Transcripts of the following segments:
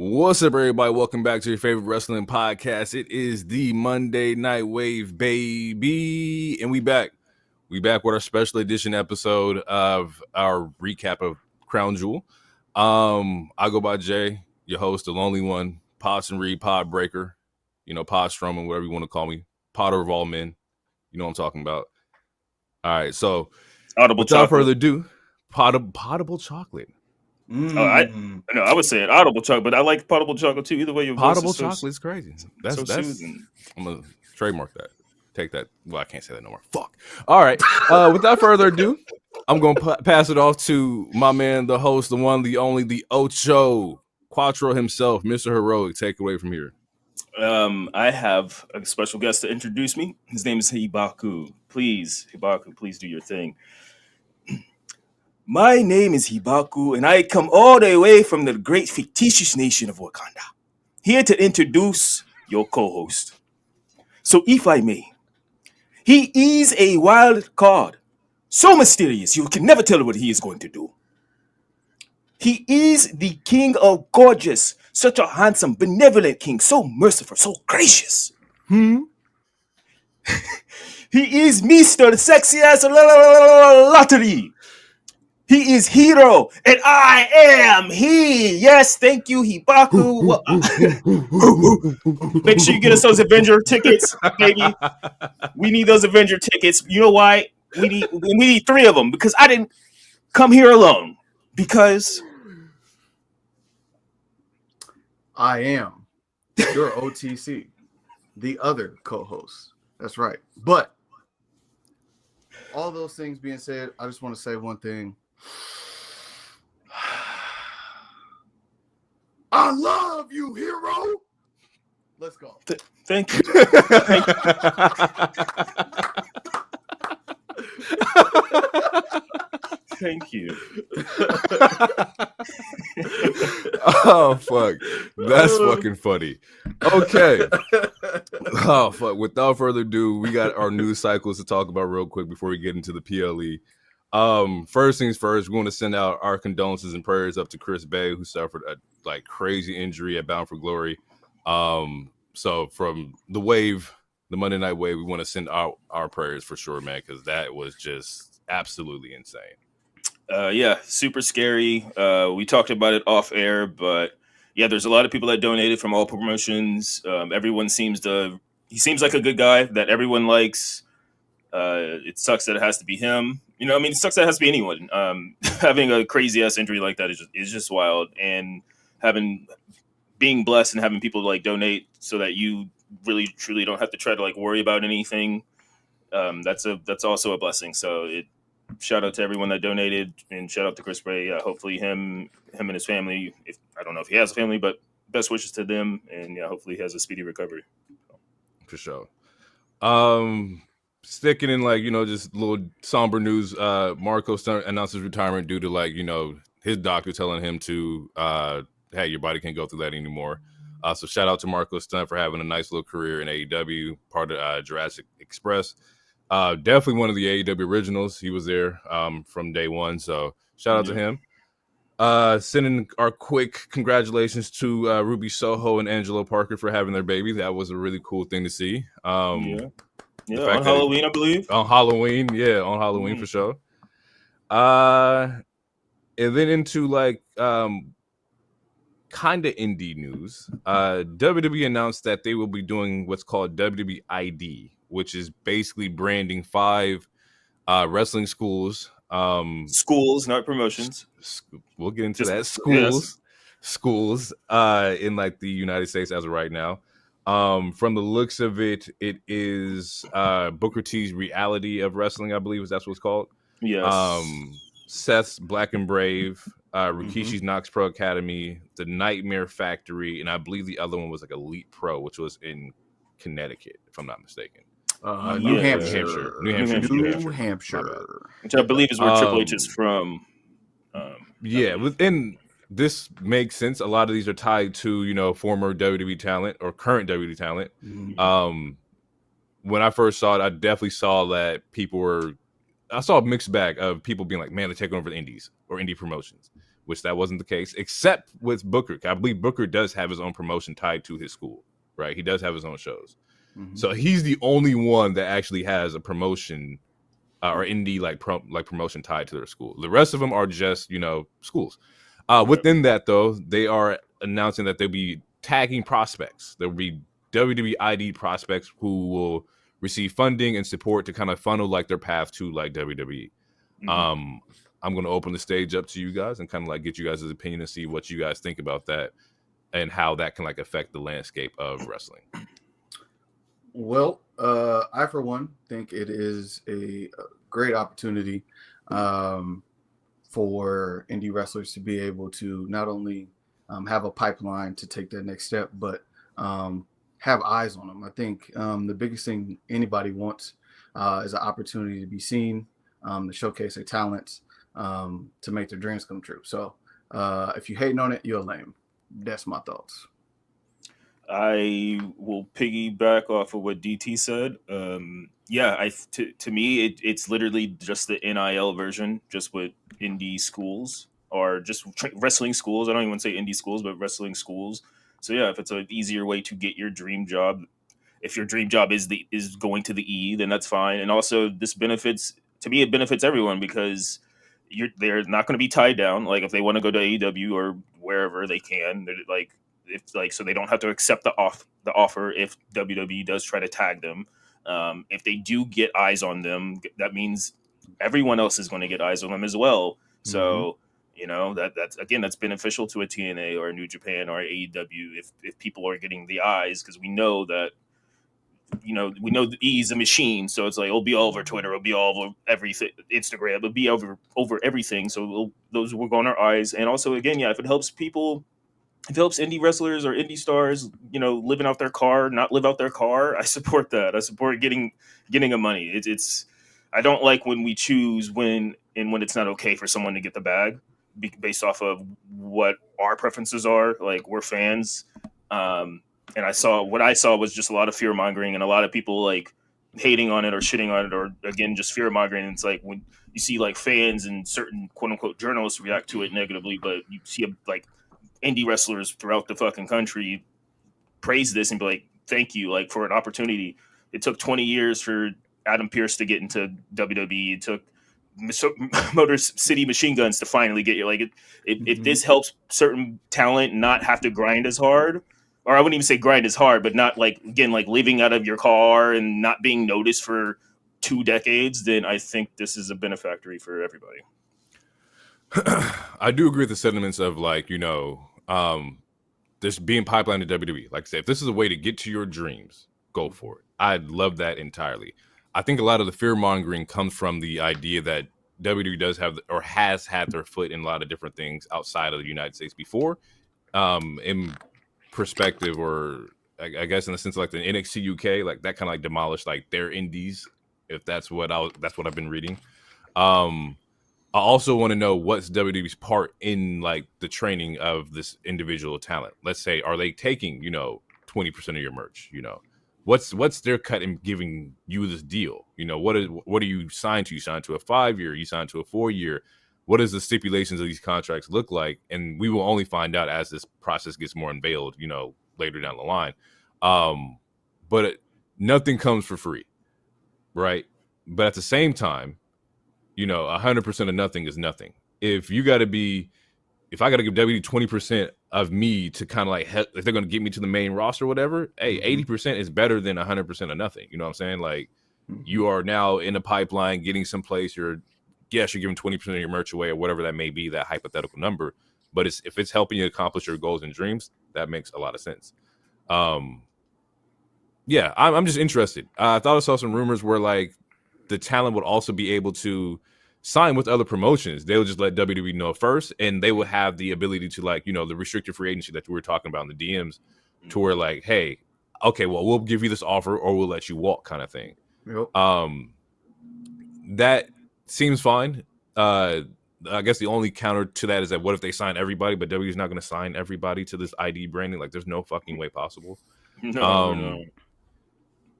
What's up, everybody? Welcome back to your favorite wrestling podcast. It is the Monday Night Wave, baby, and we back. We back with our special edition episode of our recap of Crown Jewel. I go by Jay, your host, the lonely one, Pots and Reed, Pod Breaker, Pod Strowman, whatever you want to call me, Potter of all men. You know what I'm talking about. All right, so without further ado, potable chocolate. I would say an audible chocolate, but I like potable chocolate too. Either way, your potable voice is chocolate is crazy. That's soothing. I'm gonna trademark that. Take that. Well, I can't say that no more. Fuck. All right. Without further ado, I'm gonna pass it off to my man, the host, the one, the only, the Ocho Quattro himself, Mr. Heroic. Take it away from here. I have a special guest to introduce me. His name is Hibaku. Please, Hibaku, please do your thing. My name is Hibaku, and I come all the way from the great fictitious nation of Wakanda, here to introduce your co-host. So if I may, he is a wild card, so mysterious you can never tell what he is going to do. He is the king of gorgeous, such a handsome, benevolent king, so merciful, so gracious. He is Mr. the sexy ass lottery. He is Hero, and I am he. Yes, thank you, Hibaku. Make sure you get us those Avenger tickets, baby. We need those Avenger tickets. You know why? We need 3 of them, because I didn't come here alone. Because I am your OTC, the other co-host. That's right. But all those things being said, I just want to say one thing. I love you, Hero. Let's go. Thank you. Thank you. Oh, fuck. That's fucking funny. Okay. Oh, fuck. Without further ado, we got our news cycles to talk about real quick before we get into the PLE. First things first, we want to send out our condolences and prayers up to Chris Bay, who suffered a crazy injury at Bound for Glory. So from the Wave, the Monday Night Wave, we want to send out our prayers for sure, man, because that was just absolutely insane. Yeah, super scary. We talked about it off air, but yeah, there's a lot of people that donated from all promotions. Everyone he seems like a good guy that everyone likes. It sucks that it has to be him. It sucks that it has to be anyone. Having a crazy ass injury like that is just wild, and being blessed and having people donate so that you really truly don't have to try to worry about anything. That's also a blessing. So shout out to everyone that donated, and shout out to Chris Bray. Hopefully him and his family. I don't know if he has a family, but best wishes to them, and hopefully he has a speedy recovery. For sure. Sticking in just a little somber news. Marco announced his retirement due to his doctor telling him to hey, your body can't go through that anymore. So shout out to Marco Stunt for having a nice little career in AEW, part of Jurassic Express. Definitely one of the AEW originals. He was there from day one. So shout out to him. Sending our quick congratulations to Ruby Soho and Angelo Parker for having their baby. That was a really cool thing to see. Yeah, on Halloween, I believe. On Halloween, for sure. And then into kind of indie news. WWE announced that they will be doing what's called WWE ID, which is basically branding 5 wrestling schools. Schools, not promotions. We'll get into that. Schools in the United States as of right now. From the looks of it, it is Booker T's Reality of Wrestling, I believe that's what it's called. Yes. Seth's Black and Brave, Rikishi's Knox Pro Academy, the Nightmare Factory, and I believe the other one was Elite Pro, which was in Connecticut, if I'm not mistaken. New Hampshire. Which I believe is where Triple H is from. Within this makes sense. A lot of these are tied to former WWE talent or current WWE talent. When I first saw it, I definitely saw that I saw a mixed bag of people being like, man, they're taking over the indies or indie promotions. which that wasn't the case, except with Booker. I believe Booker does have his own promotion tied to his school, right? He does have his own shows. Mhm. So he's the only one that actually has a promotion or indie promotion tied to their school. The rest of them are just, schools. Within that, though, they are announcing that they'll be tagging prospects. There'll be WWE ID prospects who will receive funding and support to kind of funnel like their path to like WWE. I'm going to open the stage up to you guys and kind of like get you guys' opinion and see what you guys think about that and how that can like affect the landscape of wrestling. Well, I for one think it is a great opportunity for indie wrestlers to be able to not only have a pipeline to take that next step, but have eyes on them. I think the biggest thing anybody wants is an opportunity to be seen, to showcase their talents, to make their dreams come true. So if you're hating on it, you're lame. That's my thoughts. I will piggyback off of what DT said. To me, it's literally just the NIL version, just with indie schools or just wrestling schools. I don't even say indie schools, but wrestling schools. So yeah, if it's an easier way to get your dream job, if your dream job is going to the E, then that's fine. And also, it benefits everyone because they're not going to be tied down. Like if they want to go to AEW or wherever they can, so they don't have to accept the offer if WWE does try to tag them. If they do get eyes on them, that means everyone else is going to get eyes on them as well. So that's beneficial to a TNA or a New Japan or AEW if people are getting the eyes, because we know that the E is a machine, so it's like it'll be all over Twitter, it'll be all over everything, Instagram, it'll be over everything. So those will go on our eyes, and also again, if it helps people. If it helps indie wrestlers or indie stars, living out their car, not live out their car, I support that. I support getting a money. It's I don't like when we choose when it's not okay for someone to get the bag based off of what our preferences are. Like we're fans, and what I saw was just a lot of fear mongering and a lot of people like hating on it or shitting on it, or again just fear mongering. It's like when you see like fans and certain quote unquote journalists react to it negatively, but you see like indie wrestlers throughout the fucking country praise this and be like, thank you, like for an opportunity. It took 20 years for Adam Pearce to get into WWE. It took Motor City Machine Guns to finally get you. Like if this helps certain talent not have to grind as hard, or I wouldn't even say grind as hard, but not like, again, like living out of your car and not being noticed for 2 decades, then I think this is a benefactory for everybody. I do agree with the sentiments of like, this being pipeline to WWE. Like I said, if this is a way to get to your dreams, go for it. I'd love that entirely. I think a lot of the fear mongering comes from the idea that WWE does have or has had their foot in a lot of different things outside of the United States before. In perspective, or I guess in the sense of like the NXT UK, like that kind of like demolished like their indies, if that's what I've been reading. I also want to know what's WWE's part in like the training of this individual talent. Let's say, are they taking, 20% of your merch? What's their cut in giving you this deal? What are you signed to? You signed to a 5-year, you signed to a 4-year. What does the stipulations of these contracts look like? And we will only find out as this process gets more unveiled, later down the line. But nothing comes for free, right? But at the same time, 100% of nothing is nothing. If I got to give WWE 20% of me to kind of like, if they're going to get me to the main roster or whatever, hey, 80% is better than 100% of nothing. You know what I'm saying? Like you are now in a pipeline getting someplace. You're giving 20% of your merch away or whatever that may be, that hypothetical number. But if it's helping you accomplish your goals and dreams, that makes a lot of sense. I'm just interested. I thought I saw some rumors where like, the talent would also be able to sign with other promotions. They'll just let WWE know first, and they will have the ability to like, the restricted free agency that we were talking about in the DMs, to where like, hey, okay, well, we'll give you this offer or we'll let you walk kind of thing. Yep. That seems fine. I guess the only counter to that is that what if they sign everybody, but WWE's not going to sign everybody to this ID branding? Like there's no fucking way possible. No.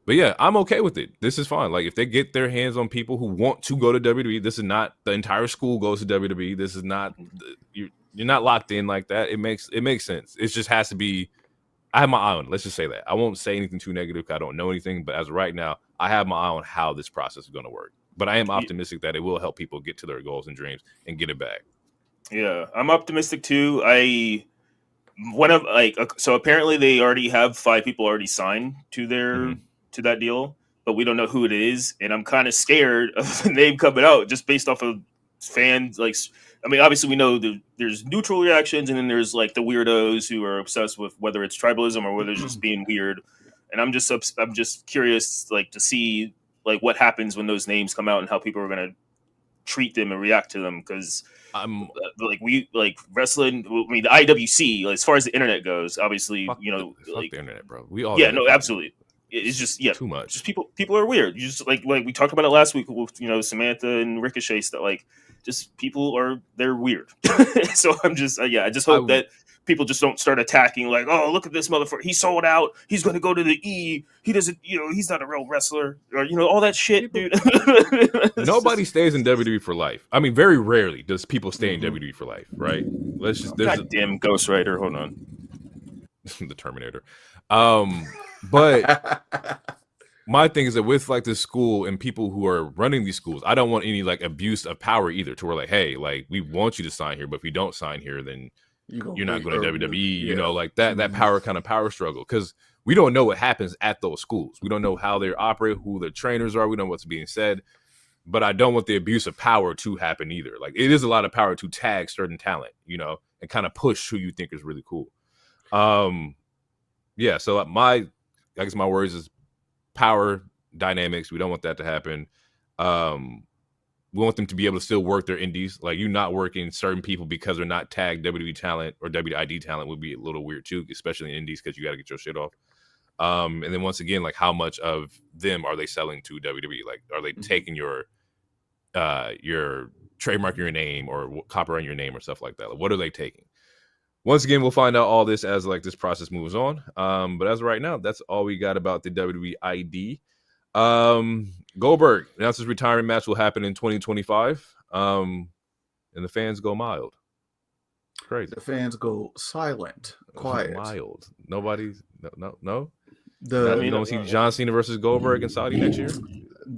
But yeah, I'm okay with it. This is fine. Like if they get their hands on people who want to go to WWE, this is not the entire school goes to WWE. This is not you're not locked in like that. It makes sense. It just has to be. I have my eye on it. Let's just say that. I won't say anything too negative because I don't know anything. But as of right now, I have my eye on how this process is going to work. But I am optimistic that it will help people get to their goals and dreams and get it back. Yeah, I'm optimistic too. So apparently they already have 5 people already signed to to that deal, but we don't know who it is, and I'm kind of scared of the name coming out just based off of fans. Like, I mean, obviously we know there's neutral reactions, and then there's like the weirdos who are obsessed with whether it's tribalism or whether it's just being weird. And I'm just curious, like, to see like what happens when those names come out and how people are gonna treat them and react to them, because I'm like wrestling. I mean, the IWC, as far as the internet goes, obviously, fuck like the internet, bro. We all absolutely. It's just too much. Just people are weird. You just like we talked about it last week with Samantha and Ricochet stuff. Like, just they're weird. So I'm just I just hope that people just don't start attacking, like, oh, look at this motherfucker, he sold out, he's going to go to the E, he doesn't, he's not a real wrestler, or all that shit, dude. Nobody stays in WWE for life. I mean, very rarely does people stay in WWE for life, right? Let's just goddamn Ghost Rider, hold on. The Terminator. But my thing is that with like the school and people who are running these schools, I don't want any like abuse of power either, to where like, hey, like, we want you to sign here, but if you don't sign here, then you're not going to WWE, like that power struggle, because we don't know what happens at those schools. We don't know how they operate, who the trainers are. We don't know what's being said, but I don't want the abuse of power to happen either. Like, it is a lot of power to tag certain talent, and kind of push who you think is really cool. Yeah. So my worries is power dynamics. We don't want that to happen. We want them to be able to still work their indies. Like, you not working certain people because they're not tagged WWE talent or WID talent would be a little weird too, especially in indies, because you got to get your shit off. And then once again, like, how much of them are they selling to WWE? Like, are they taking your trademark your name or copyrighting your name or stuff like that? Like, what are they taking? Once again, we'll find out all this as like this process moves on. But as of right now, that's all we got about the WWE ID. Goldberg announced his retirement match will happen in 2025. And the fans go mild. Crazy. The fans go silent, quiet. Mild. Nobody's no. You don't see John Cena versus Goldberg in Saudi next year.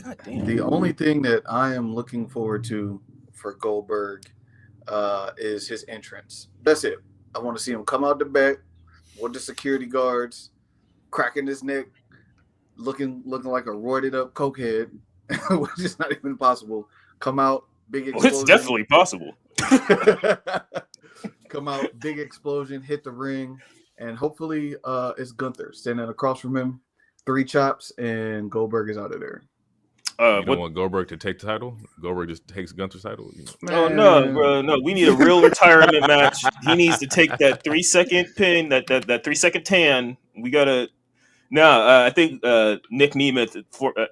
God damn. The only thing that I am looking forward to for Goldberg is his entrance. That's it. I want to see him come out the back with the security guards, cracking his neck, looking like a roided up cokehead, which is not even possible. Come out, big explosion. Well, it's definitely possible. Come out, big explosion, hit the ring, and hopefully it's Gunther standing across from him, 3 chops, and Goldberg is out of there. You don't want Goldberg to take the title? Goldberg just takes Gunther's title? Oh, no, bro. No, we need a real retirement match. He needs to take that 3-second pin, that 3-second tan. We got to... No, I think Nick Nemeth,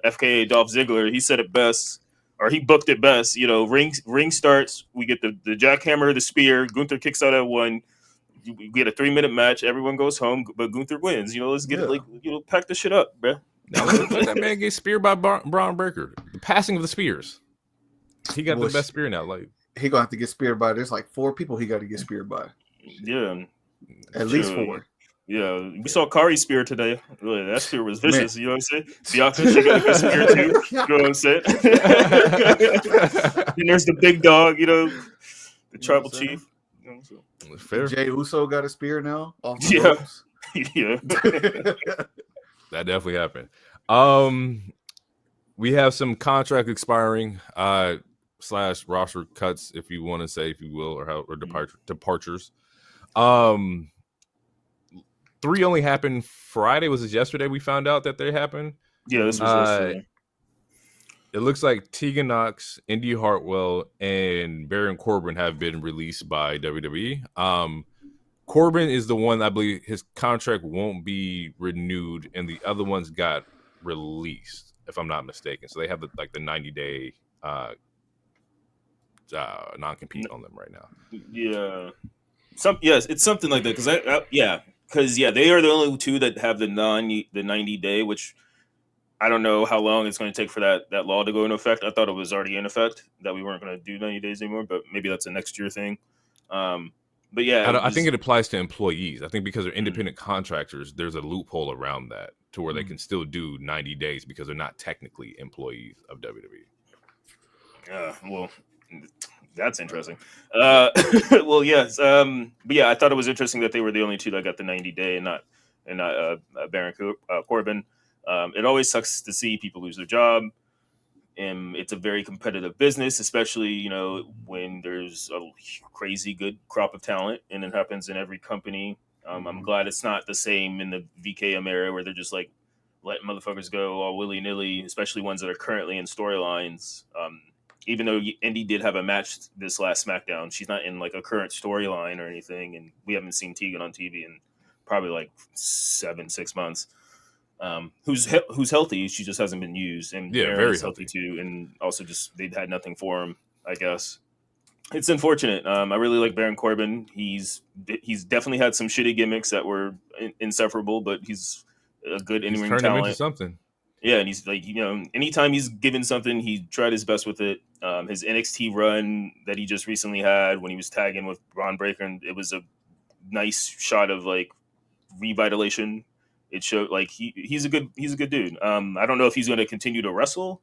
FKA Dolph Ziggler, he said it best, or he booked it best. Ring starts, we get the jackhammer, the spear, Gunther kicks out at 1, we get a 3-minute match, everyone goes home, but Gunther wins. Let's get it, pack the shit up, bro. Now, let that man get speared by Braun Breaker. The passing of the spears. He got the best spear now. Like, he gonna have to get speared by. There's like 4 people he got to get speared by. Yeah, at least 4. Yeah, we saw Kari's spear today. Really, that spear was vicious. Man. You know what I'm saying? Bianca, she got a good spear too. You know what I'm saying? And there's the big dog. The tribal chief. Fair. Jey Uso got a spear now. Off the ropes. Yeah. That definitely happened. We have some contract expiring / roster cuts, if you want to say, if you will, or departures. 3 only happened Friday. Was it yesterday we found out that they happened? Yeah, this was yesterday. It looks like Tegan Nox, Indy Hartwell, and Baron Corbin have been released by WWE. Corbin is the one, I believe his contract won't be renewed, and the other ones got released, if I'm not mistaken. So they have the 90-day non-compete on them right now. Yeah. It's something like that, because they are the only 2 that have the 90-day, which I don't know how long it's going to take for that law to go into effect. I thought it was already in effect, that we weren't going to do 90 days anymore, but maybe that's a next year thing. But yeah, I think it applies to employees. I think because they're independent contractors, there's a loophole around that to where they can still do 90 days because they're not technically employees of WWE. well, that's interesting. Well, yes. But yeah, I thought it was interesting that they were the only two that got the 90-day and not Baron Corbin. It always sucks to see people lose their job. And it's a very competitive business, especially when there's a crazy good crop of talent, and it happens in every company. I'm glad it's not the same in the VKM era where they're just like letting motherfuckers go all willy nilly, especially ones that are currently in storylines. Even though Indy did have a match this last SmackDown, she's not in like a current storyline or anything, and we haven't seen Tegan on TV in probably like 6 months. Who's healthy, she just hasn't been used, and very healthy too, and also just they've had nothing for him, I guess. It's unfortunate. I really like Baron Corbin. He's definitely had some shitty gimmicks that were insufferable, but he's a good in-ring turned him into talent. something. Yeah, and he's like, anytime he's given something, he tried his best with it. His NXT run that he just recently had when he was tagging with Braun Breaker, and it was a nice shot of like revitalization. It showed like he's a good dude. I don't know if he's going to continue to wrestle.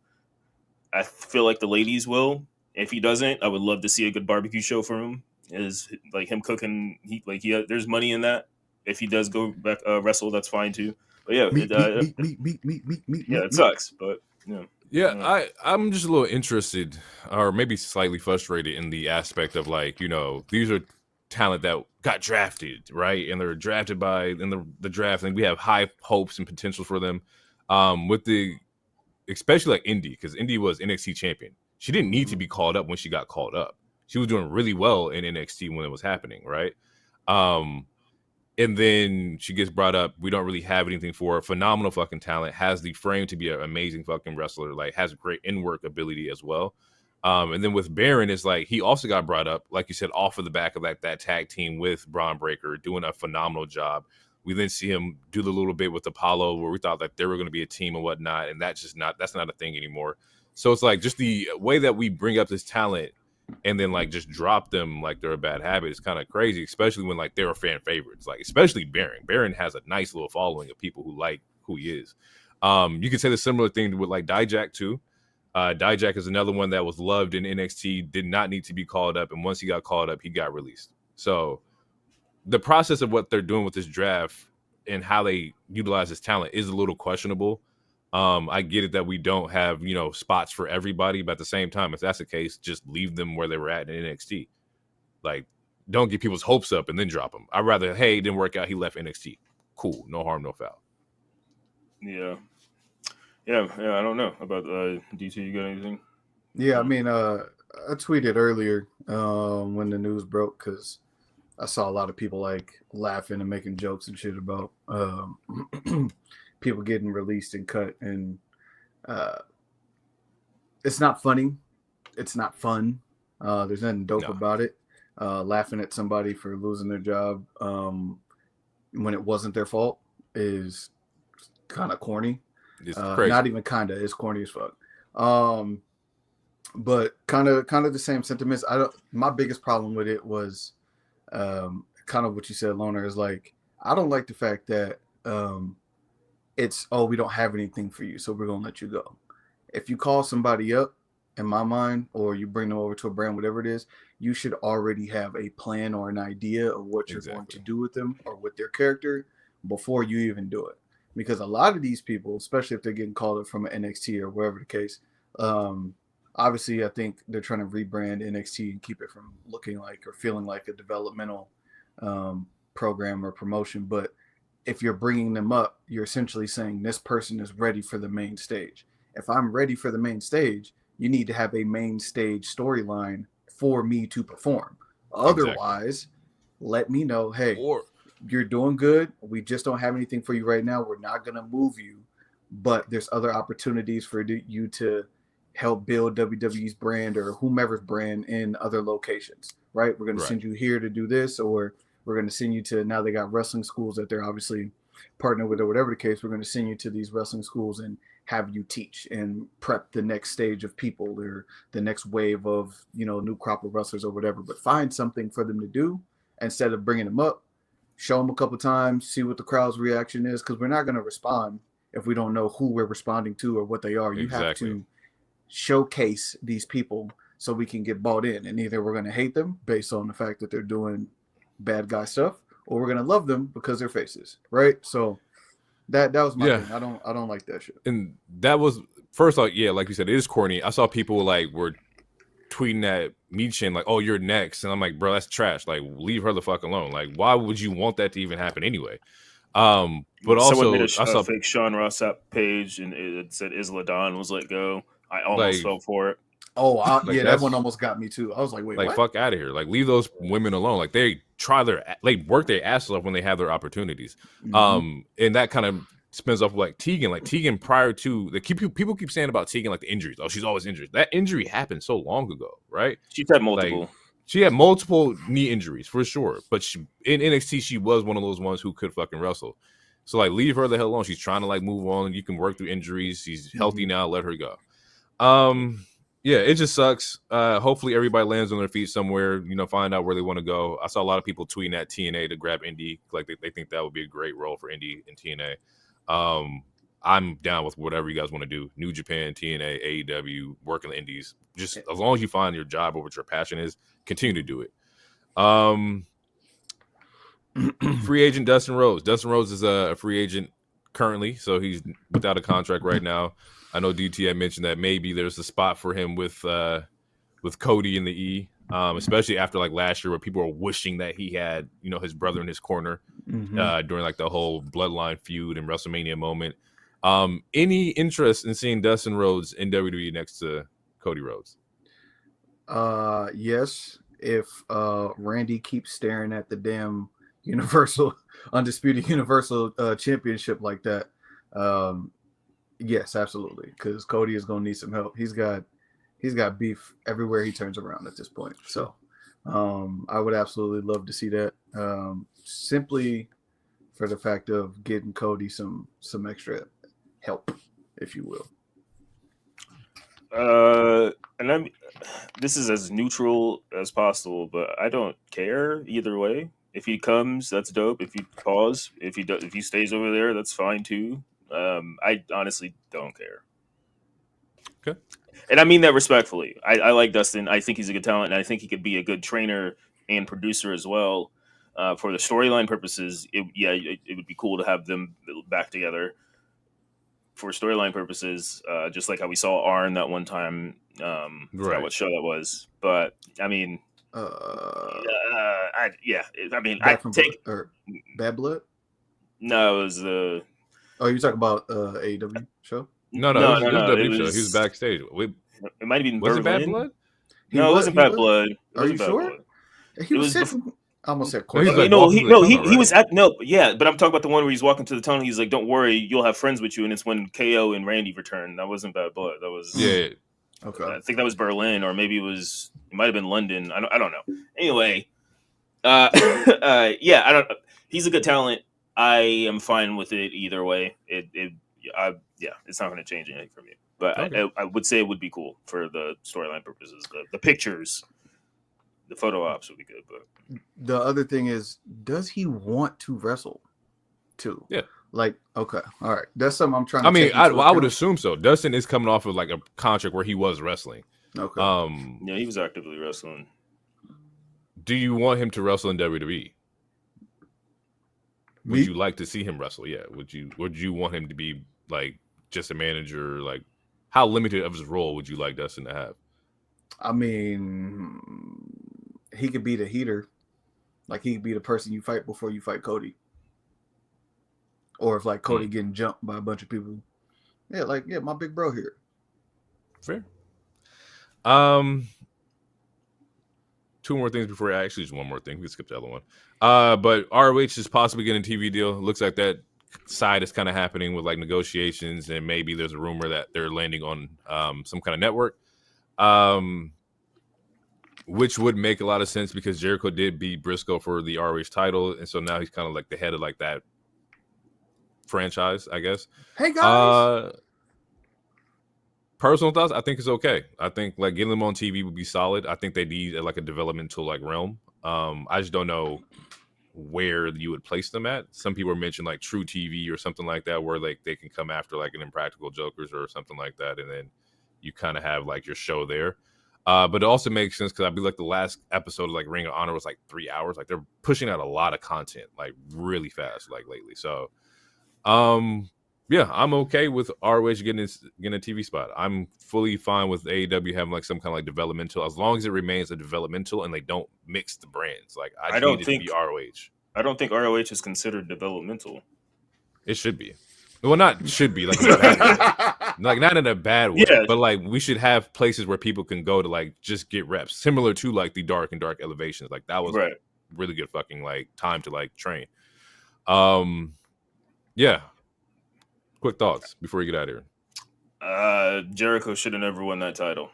I feel like the ladies will. If he doesn't, I would love to see a good barbecue show for him. Is like him cooking. There's money in that. If he does go back wrestle, that's fine too. But yeah, meat. It sucks, but yeah. I'm just a little interested, or maybe slightly frustrated in the aspect of like these are talent that got drafted, right? And they're drafted in the draft, and we have high hopes and potential for them. With the especially like Indy, because Indy was NXT champion. She didn't need to be called up when she got called up. She was doing really well in NXT when it was happening, right? And then she gets brought up. We don't really have anything for her. Phenomenal fucking talent. Has the frame to be an amazing fucking wrestler. Like has great in-work ability as well. And then with Baron, it's like he also got brought up, like you said, off of the back of that tag team with Braun Breaker, doing a phenomenal job. We then see him do the little bit with Apollo where we thought that they were going to be a team and whatnot, and that's not a thing anymore. So it's like just the way that we bring up this talent and then like just drop them like they're a bad habit is kind of crazy, especially when like they're fan favorites. Like especially Baron. Baron has a nice little following of people who like who he is. You could say the similar thing with like Dijak too. Dijak is another one that was loved in NXT, did not need to be called up, and once he got called up, he got released. So the process of what they're doing with this draft and how they utilize this talent is a little questionable. I get it that we don't have spots for everybody, but at the same time, if that's the case, just leave them where they were at in NXT. Like, don't get people's hopes up and then drop them. I'd rather, hey, it didn't work out, he left NXT. Cool, no harm, no foul. Yeah. I don't know about DT. You got anything? Yeah, I mean, I tweeted earlier when the news broke because I saw a lot of people like laughing and making jokes and shit about people getting released and cut, and it's not funny. It's not fun. There's nothing dope about it. Laughing at somebody for losing their job when it wasn't their fault is kind of corny. It's crazy. Not even kind of. It's corny as fuck. But kind of the same sentiments. My biggest problem with it was kind of what you said, Loner, is like I don't like the fact that it's we don't have anything for you, so we're gonna let you go. If you call somebody up, in my mind, or you bring them over to a brand, whatever it is, you should already have a plan or an idea of what you're going to do with them or with their character before you even do it. Because a lot of these people, especially if they're getting called up from an NXT or wherever the case, obviously I think they're trying to rebrand NXT and keep it from looking like or feeling like a developmental program or promotion. But if you're bringing them up, you're essentially saying this person is ready for the main stage. If I'm ready for the main stage, you need to have a main stage storyline for me to perform. Otherwise, let me know, hey, you're doing good. We just don't have anything for you right now. We're not going to move you, but there's other opportunities for you to help build WWE's brand or whomever's brand in other locations, right? We're going to send you here to do this, or we're going to send you to, now they got wrestling schools that they're obviously partnered with or whatever the case. We're going to send you to these wrestling schools and have you teach and prep the next stage of people or the next wave of, new crop of wrestlers or whatever, but find something for them to do instead of bringing him up, show him a couple times, see what the crowd's reaction is, because we're not going to respond if we don't know who we're responding to or what they are. You have to showcase these people so we can get bought in, and either we're going to hate them based on the fact that they're doing bad guy stuff, or we're going to love them because they're faces, right? So that was my thing. I don't like that shit. And that was first, like, yeah, like you said, it is corny. I saw people like were tweeting at Michin like, "Oh, you're next," and I'm like, "Bro, that's trash. Like, leave her the fuck alone. Like, why would you want that to even happen anyway?" But also, someone made I saw a fake Sean Ross Sapp page, and it said Isla Dawn was let go. I almost fell for it. Oh, yeah, that one almost got me too. I was like, wait, like, what? Fuck out of here. Like, leave those women alone. Like, they work their asses off when they have their opportunities. Mm-hmm. And that kind of spins off like Tegan. Like, Tegan prior to people keep saying about Tegan, like, the injuries. Oh, she's always injured. That injury happened so long ago, right? She's had multiple. Like, she had multiple knee injuries for sure. But in NXT, she was one of those ones who could fucking wrestle. So, like, leave her the hell alone. She's trying to, like, move on. You can work through injuries. She's healthy now. Let her go. Yeah, it just sucks. Hopefully everybody lands on their feet somewhere, find out where they want to go. I saw a lot of people tweeting at TNA to grab Indy. Like, they think that would be a great role for Indy and TNA. I'm down with whatever you guys want to do. New Japan, TNA, AEW, work in the Indies. Just as long as you find your job or what your passion is, continue to do it. Free agent Dustin Rhodes. Dustin Rhodes is a free agent currently, so he's without a contract right now. I know DT had mentioned that maybe there's a spot for him with Cody in the E, especially after like last year where people were wishing that he had his brother in his corner during like the whole Bloodline feud and WrestleMania moment. Any interest in seeing Dustin Rhodes in WWE next to Cody Rhodes? Yes, if Randy keeps staring at the damn undisputed Universal Championship like that. Yes, absolutely. Because Cody is going to need some help. He's got beef everywhere he turns around at this point. So I would absolutely love to see that. Simply for the fact of getting Cody some extra help, if you will. And this is as neutral as possible, but I don't care either way. If he comes, that's dope. If he paws, if he stays over there, that's fine too. I honestly don't care. Okay. And I mean that respectfully. I like Dustin. I think he's a good talent, and I think he could be a good trainer and producer as well. For the storyline purposes, it would be cool to have them back together. For storyline purposes, just like how we saw Arn that one time. Forgot what show that was, but I mean, I take Bad Blood. No, it was the. Oh, you're talking about AEW show? No, it was WWE show. He was backstage. It might have been. Was it Bad Blood? No, it wasn't Bad Blood. Are you sure? He was sitting. I almost said. He was at but I'm talking about the one where he's walking to the tunnel. He's like, "Don't worry, you'll have friends with you." And it's when KO and Randy return. That wasn't Bad Blood. That was Okay. I think that was Berlin, or maybe it might have been London. I don't know. Anyway, I don't. He's a good talent. I am fine with it either way. It's not going to change anything for me. But okay. I would say it would be cool for the storyline purposes. The pictures, the photo ops would be good. But the other thing is, does he want to wrestle too? Yeah. Like, okay, all right. That's something I'm trying to. I mean, I would assume so. Dustin is coming off of like a contract where he was wrestling. Okay. He was actively wrestling. Do you want him to wrestle in WWE? Would you like to see him wrestle? Yeah. Would you want him to be like just a manager? Like, how limited of his role would you like Dustin to have? I mean, he could be the heater. Like, he could be the person you fight before you fight Cody. Or if like Cody getting jumped by a bunch of people. Yeah, my big bro here. Fair. Two more things before just one more thing. We can skip the other one. But ROH is possibly getting a TV deal. It looks like that side is kind of happening with like negotiations, and maybe there's a rumor that they're landing on some kind of network. Which would make a lot of sense because Jericho did beat Briscoe for the ROH title, and so now he's kind of like the head of like that franchise, I guess. Hey guys. Personal thoughts, I think it's okay. I think like getting them on TV would be solid. I think they need like a developmental like realm. I just don't know where you would place them at. Some people mentioned like True TV or something like that, where like they can come after like an Impractical Jokers or something like that, and then you kind of have like your show there. But it also makes sense because I believe like the last episode of like Ring of Honor was like 3 hours. Like they're pushing out a lot of content like really fast like lately. So yeah, I'm okay with ROH getting a TV spot. I'm fully fine with AEW having like some kind of like developmental, as long as it remains a developmental and they don't mix the brands. Like I just need it to be ROH. I don't think ROH is considered developmental. It should be. Well, not should be like not in a bad way, but like we should have places where people can go to like just get reps, similar to like the Dark and Dark Elevations. Like that was really good fucking like time to like train. Yeah. Quick thoughts before you get out of here. Jericho should have never won that title.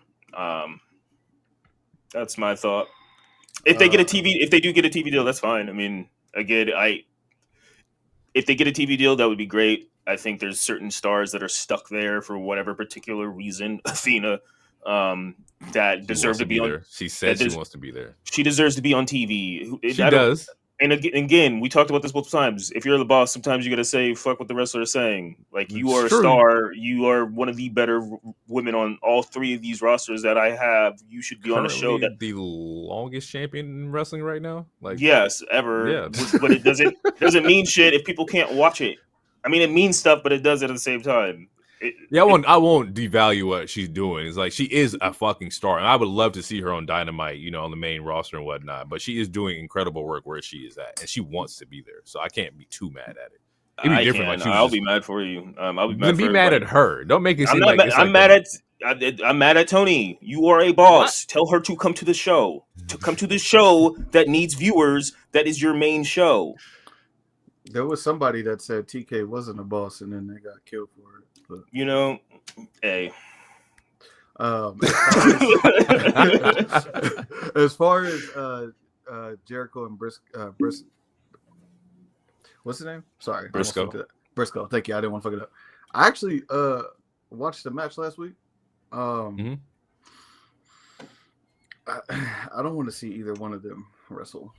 That's my thought. If they get a TV, if they do get a TV deal, that's fine. I mean, again, if they get a TV deal, that would be great. I think there's certain stars that are stuck there for whatever particular reason. Athena, that deserve to be on. She said she wants to be there. She deserves to be on TV. She does. And again, we talked about this multiple times. If you're the boss, sometimes you got to say, fuck what the wrestler is saying. Like, you are a star. You are one of the better women on all 3 of these rosters that I have. You should be on a show that the longest champion in wrestling right now. Like, yes, ever. Yeah. But it doesn't mean shit if people can't watch it. I mean, it means stuff, but it does it at the same time. I won't devalue what she's doing. It's like she is a fucking star, and I would love to see her on Dynamite, on the main roster and whatnot. But she is doing incredible work where she is at, and she wants to be there. So I can't be too mad at it. It'd be different. Like I'll be mad for you. I'll be mad. Be mad at her. Don't make it seem like I'm mad at Tony. You are a boss. What? Tell her to come to the show. To come to the show that needs viewers. That is your main show. There was somebody that said TK wasn't a boss, and then they got killed for it. But, hey. As far as Jericho and Briscoe, what's his name? Sorry, Briscoe. Briscoe. Thank you. I didn't want to fuck it up. I actually watched the match last week. I don't want to see either one of them wrestle.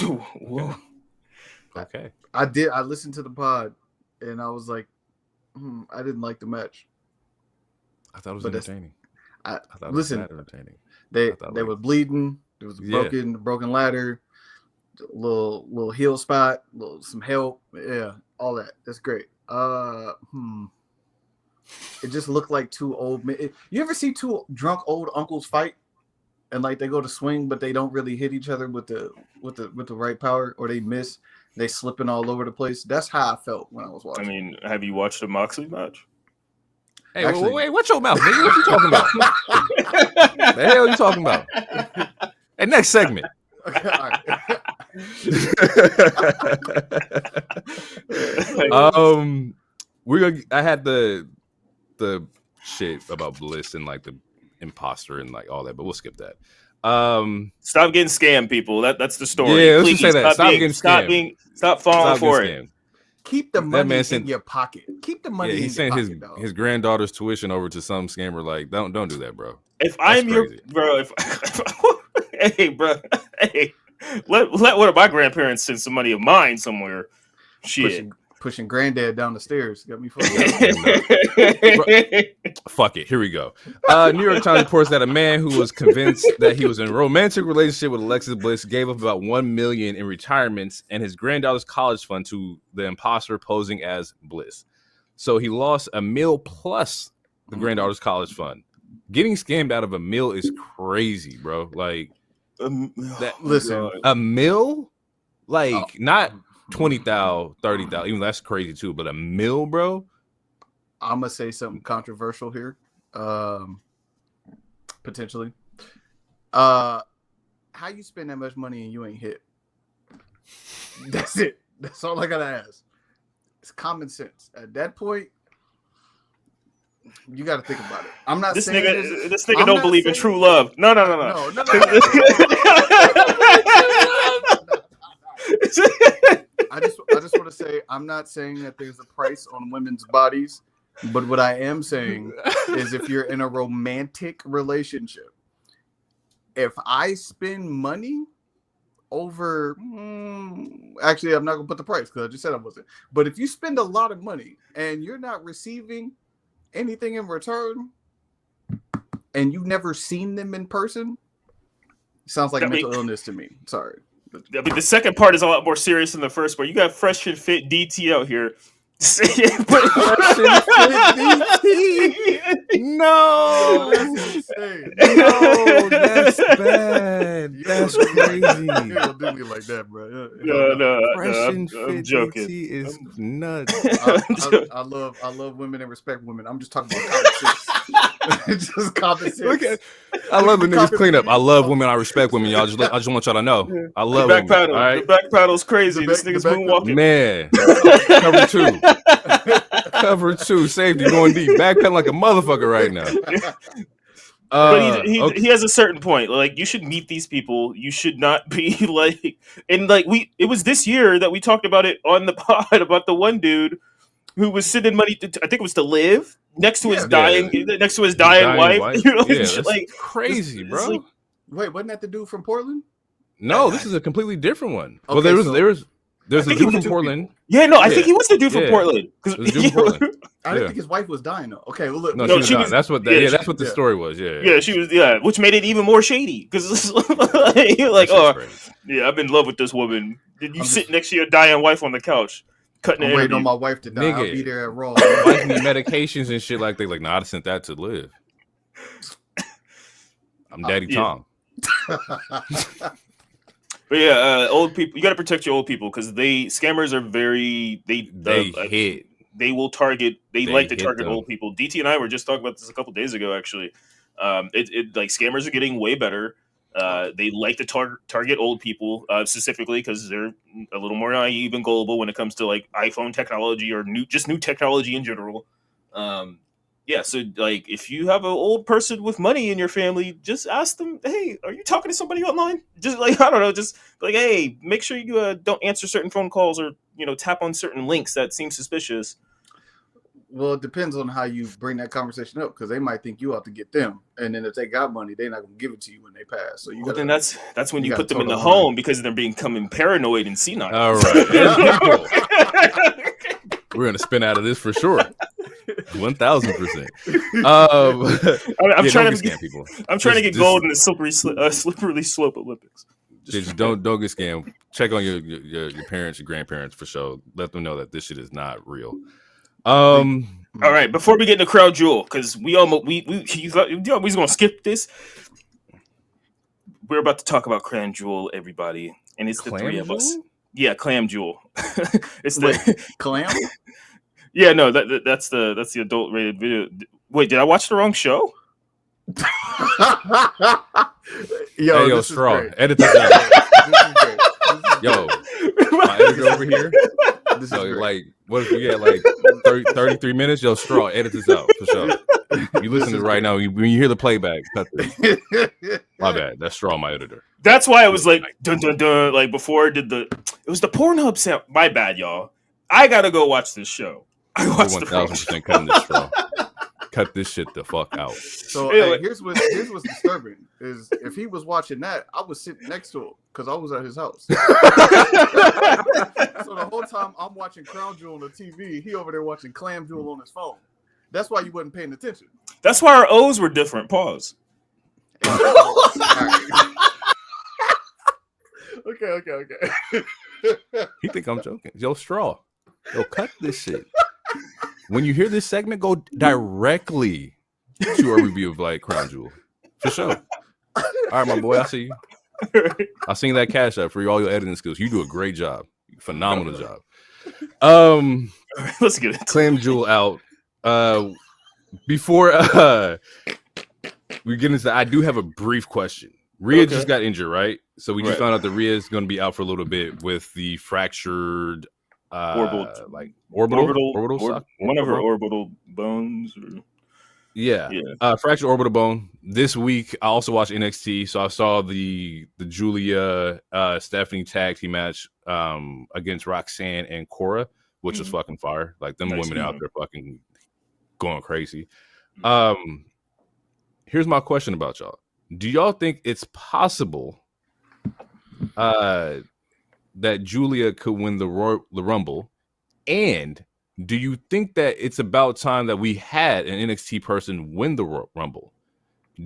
Whoa. Okay. I did. I listened to the pod, and I was like, I didn't like the match. I thought it was entertaining. I thought it was entertaining. They were bleeding. There was a broken ladder, little heel spot, some help. Yeah, all that. That's great. It just looked like 2 old men. You ever see 2 drunk old uncles fight, and like they go to swing, but they don't really hit each other with the right power, or they miss? They slipping all over the place. That's how I felt when I was watching. I mean, have you watched a Moxley match? Hey, actually, wait, watch your mouth, nigga. What you talking about? The hell you talking about? Hey, next segment. Okay, all right. I had the shit about Bliss and like the imposter and like all that, but we'll skip that. Stop getting scammed, people. That's the story. Yeah, let's just say that. Stop getting scammed. Stop falling for it. Keep the money in your pocket. Keep the money in your pocket. He sent his granddaughter's tuition over to some scammer. Like, don't do that, bro. If I'm your bro, hey, bro, hey, let one of my grandparents send some money of mine somewhere. Shit. Pushing granddad down the stairs. Got me fucked up. Fuck it. Here we go. New York Times reports that a man who was convinced that he was in a romantic relationship with Alexis Bliss gave up about $1 million in retirements and his granddaughter's college fund to the imposter posing as Bliss. So he lost $1 million plus the granddaughter's college fund. Getting scammed out of $1 million is crazy, bro. Like, listen, $1 million? Like, not 20,000, 30,000, even that's crazy too. But $1 million, bro. I'm gonna say something controversial here, potentially. How you spend that much money and you ain't hit? That's it. That's all I gotta ask. It's common sense. At that point, you got to think about it. I'm not this saying nigga. This nigga don't believe in true love. No. I just want to say I'm not saying that there's a price on women's bodies, but what I am saying is if you're in a romantic relationship, if I spend money over, actually, I'm not gonna put the price because I just said I wasn't. But if you spend a lot of money and you're not receiving anything in return, and you've never seen them in person, sounds like mental illness to me. Sorry. I mean, the second part is a lot more serious than the first part. You got fresh and fit DT out here. Fresh and fit DT. No, that's bad. That's crazy. You don't do me like that, bro. No, Fresh and fit I'm joking. DT is nuts. I love women and respect women. I'm just talking about common sense. Just common sense. Look at, I love the niggas clean up. I love women. I respect women. Y'all just, I just want y'all to know. I love the back women. paddle. All right? The back paddle's crazy. This nigga's moonwalking. Man, cover two, safety going deep, backpedaling like a motherfucker right now. But he has a certain point. Like, you should meet these people. You should not be like, and like it was this year that we talked about it on the pod about the one dude who was sending money to, I think it was to live next to his dying wife. You know, that's like crazy, bro. like, wait, wasn't that the dude from Portland? No, this is a completely different one. Okay, Well, there's a dude from Portland. Yeah, no, I think he was the dude from Portland. I didn't think his wife was dying though. Okay, well look, no, she was. That's what. That's what the story was. Yeah, she was. Yeah, which made it even more shady because you're like, yeah, I'm in love with this woman. Did you sit next to your dying wife on the couch? I'm waiting on my wife to die. Nigga, I'll be there at Raw. Wife need medications and shit like they like. Nah, I sent that to live. I'm Daddy Tom. But yeah, old people. You got to protect your old people because scammers are very they hit. They will target. They like to target old people. DT and I were just talking about this a couple days ago. Actually, it like scammers are getting way better. They like to target old people specifically because they're a little more naive and gullible when it comes to like iPhone technology or new technology in general. So like if you have an old person with money in your family, just ask them, hey, are you talking to somebody online? Just like, I don't know, just like, hey, make sure you don't answer certain phone calls or tap on certain links that seem suspicious. Well, it depends on how you bring that conversation up because they might think you ought to get them, and then if they got money, they're not gonna give it to you when they pass. So then that's when you put them in the home because they're becoming paranoid and senile. All right, we're gonna spin out of this for sure. 1,000%. I'm trying to scam people. I'm trying to get gold in the slippery slope Olympics. Just don't get scammed. Check on your parents, your grandparents for sure. Let them know that this shit is not real. All right, before we get into Crown Jewel, because we gonna skip this. We're about to talk about Crown Jewel, everybody, and it's the three of us. Yeah, Clam Jewel. It's the Clam. Yeah, no, that's the adult rated video. Wait, did I watch the wrong show? Yo, Straw, edit this out. Yo, my editor over here. So like, what if we had like 33 minutes? Yo, Straw, edit this out for sure. You listen to it right now. When you hear the playback, cut this. My bad. That's Straw, my editor. That's why I was like, dun dun dun. Like before, it was the Pornhub sound. My bad, y'all. I gotta go watch this show. I watched 1,000% cutting this Straw. Cut this shit the fuck out. So hey, here's what's disturbing is if he was watching that, I was sitting next to him because I was at his house. So the whole time I'm watching Crown Jewel on the TV, he over there watching Clam Jewel on his phone. That's why you wasn't paying attention. That's why our O's were different. Pause. Okay. He think I'm joking. Yo, Straw. Yo, cut this shit. When you hear this segment, go directly to a review of like Crown Jewel. For sure. All right, my boy, I see you. I seen that cash up for all your editing skills. You do a great job. Phenomenal job. Let's get it. Clam Jewel out. Before we get into that, I do have a brief question. Rhea just got injured, right? So we just found out that Rhea is going to be out for a little bit with the fractured orbital one of her orbital bones. Fractured orbital bone. This week, I also watched NXT, so I saw the Julia Stephanie tag team match against Roxanne and Cora, which was fucking fire. Like them women out there fucking going crazy. Here's my question about y'all. Do y'all think it's possible that Julia could win the Rumble? And do you think that it's about time that we had an NXT person win the Rumble?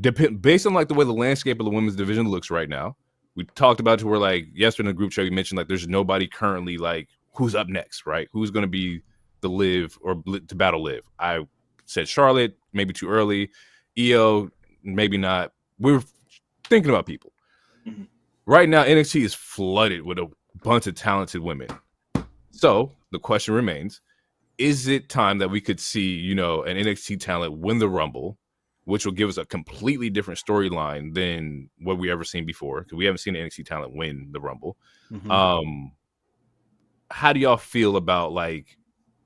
Based on like the way the landscape of the women's division looks right now, we talked about to where like yesterday in the group chat we mentioned like there's nobody currently like who's up next, right? Who's going to be the Liv or to battle Liv? I said Charlotte, maybe too early. Io, maybe not. We're thinking about people. Mm-hmm. Right now, NXT is flooded with a bunch of talented women. So the question remains, is it time that we could see, you know, an NXT talent win the Rumble, which will give us a completely different storyline than what we ever seen before? Because we haven't seen an NXT talent win the Rumble. Mm-hmm. How do y'all feel about like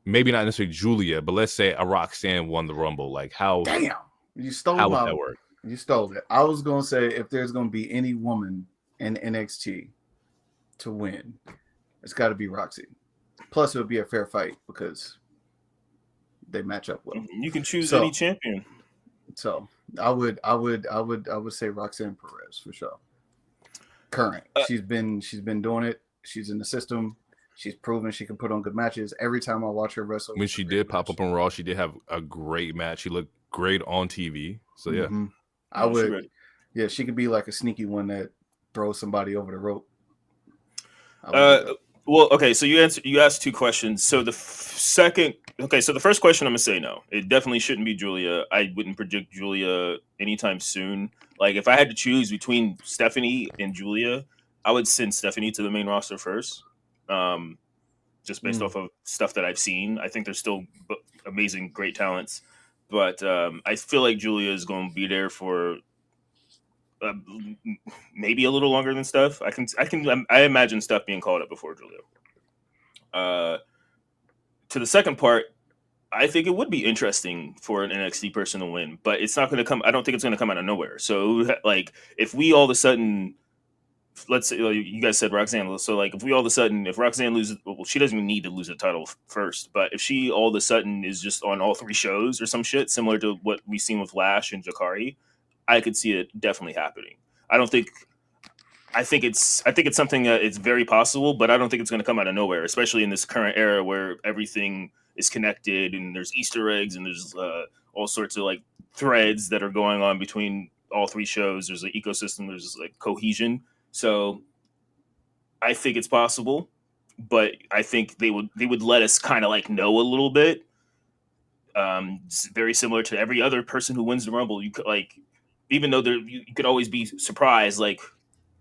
maybe not necessarily Julia, but let's say a Roxanne won the Rumble? Like how? Damn, you stole how would that work? You stole it. I was gonna say if there's gonna be any woman in NXT to win, it's got to be Roxy. Plus, it would be a fair fight because they match up well. You can choose any champion. So I would say Roxanne Perez for sure. Current, she's been doing it. She's in the system. She's proven she can put on good matches. Every time I watch her wrestle, when she did pop up on Raw, she did have a great match. She looked great on TV. So yeah, I would. Yeah, she could be like a sneaky one that throws somebody over the rope. Well, okay. So you asked two questions. So the so the first question I'm gonna say no. It definitely shouldn't be Julia. I wouldn't predict Julia anytime soon. Like if I had to choose between Stephanie and Julia, I would send Stephanie to the main roster first. Just based off of stuff that I've seen. I think there's still amazing, great talents, but I feel like Julia is going to be there for maybe a little longer than Steph. I imagine Steph being called up before Julia. To the second part, I think it would be interesting for an NXT person to win, but it's not going to come. I don't think it's going to come out of nowhere. So, like, if we all of a sudden, let's say you guys said Roxanne, so like, if Roxanne loses, well, she doesn't even need to lose the title first, but if she all of a sudden is just on all three shows or some shit similar to what we've seen with Lash and Jakari, I could see it definitely happening. I think it's something that it's very possible, but I don't think it's going to come out of nowhere, especially in this current era where everything is connected and there's Easter eggs and there's all sorts of like threads that are going on between all three shows. There's an ecosystem, there's like cohesion. So I think it's possible, but I think they would let us kind of like know a little bit. It's very similar to every other person who wins the Rumble. You could like, even though you could always be surprised, like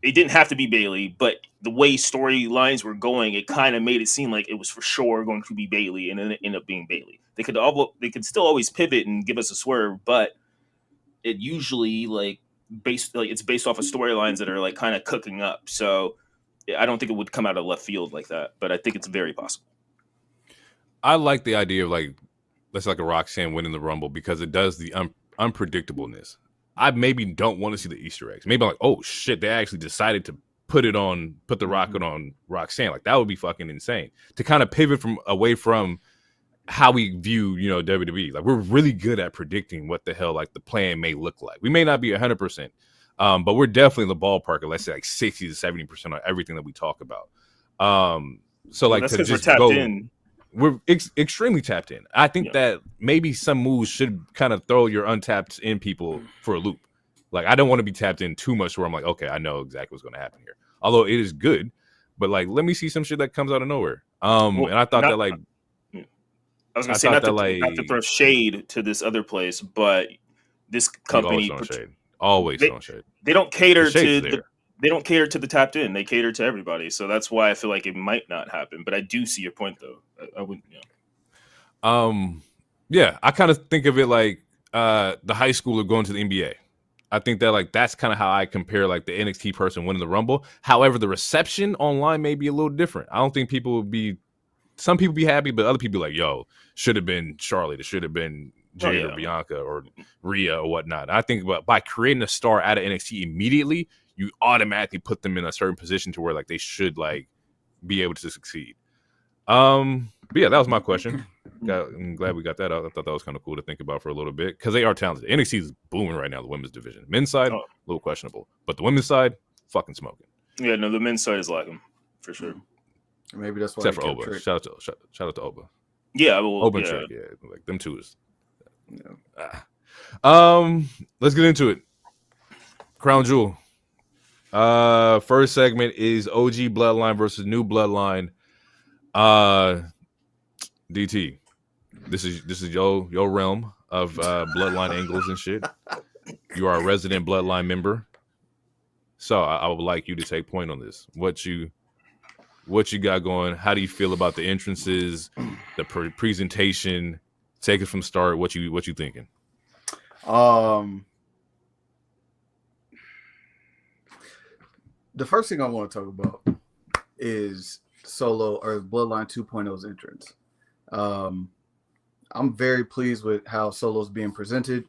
it didn't have to be Bayley, but the way storylines were going, it kind of made it seem like it was for sure going to be Bayley, and then it ended up being Bayley. They could still always pivot and give us a swerve, but it usually it's based off of storylines that are like kind of cooking up. So I don't think it would come out of left field like that, but I think it's very possible. I like the idea of like let's like a Roxanne winning the Rumble because it does the unpredictableness. I maybe don't want to see the Easter eggs. Maybe I'm like, oh shit, they actually decided to put the rocket on Roxanne. Like that would be fucking insane. To kind of pivot away from how we view, you know, WWE. Like we're really good at predicting what the hell like the plan may look like. We may not be 100%, but we're definitely in the ballpark of let's say like 60 to 70% on everything that we talk about. So like that's to just we're tapped go in. We're extremely tapped in. I think that maybe some moves should kind of throw your untapped in people for a loop. Like I don't want to be tapped in too much where I'm like, okay, I know exactly what's going to happen here. Although it is good, but like, let me see some shit that comes out of nowhere. And I thought that like, I was going to say not to throw shade to this other place, but this company always throwing shade. They don't cater to they don't cater to the tapped in. They cater to everybody. So that's why I feel like it might not happen. But I do see your point, though. I wouldn't. Yeah, I kind of think of it like the high schooler going to the NBA. I think that like that's kind of how I compare like the NXT person winning the Rumble. However, the reception online may be a little different. I don't think some people be happy, but other people be like, yo, should have been Charlotte. It should have been Jade or Bianca or Rhea or whatnot. I think by creating a star out of NXT immediately, you automatically put them in a certain position to where like they should like be able to succeed. But yeah, that was my question. I'm glad we got that out. I thought that was kind of cool to think about for a little bit because they are talented. NXT is booming right now, the women's division. Men's side, a little questionable, but the women's side, fucking smoking. Yeah, no, the men's side is lacking for sure. Maybe that's why. Except for Oba. Shout out to Oba. Yeah, well, Oba yeah. Trick, yeah, like them two is. Yeah. Let's get into it. Crown Jewel. First segment is OG Bloodline versus New Bloodline. DT, this is your realm of Bloodline angles and shit. You are a resident Bloodline member, so I would like you to take point on this. What you got going? How do you feel about the entrances, the presentation? Take it from start. What you thinking? The first thing I want to talk about is Solo or Bloodline 2.0's entrance. I'm very pleased with how Solo's being presented.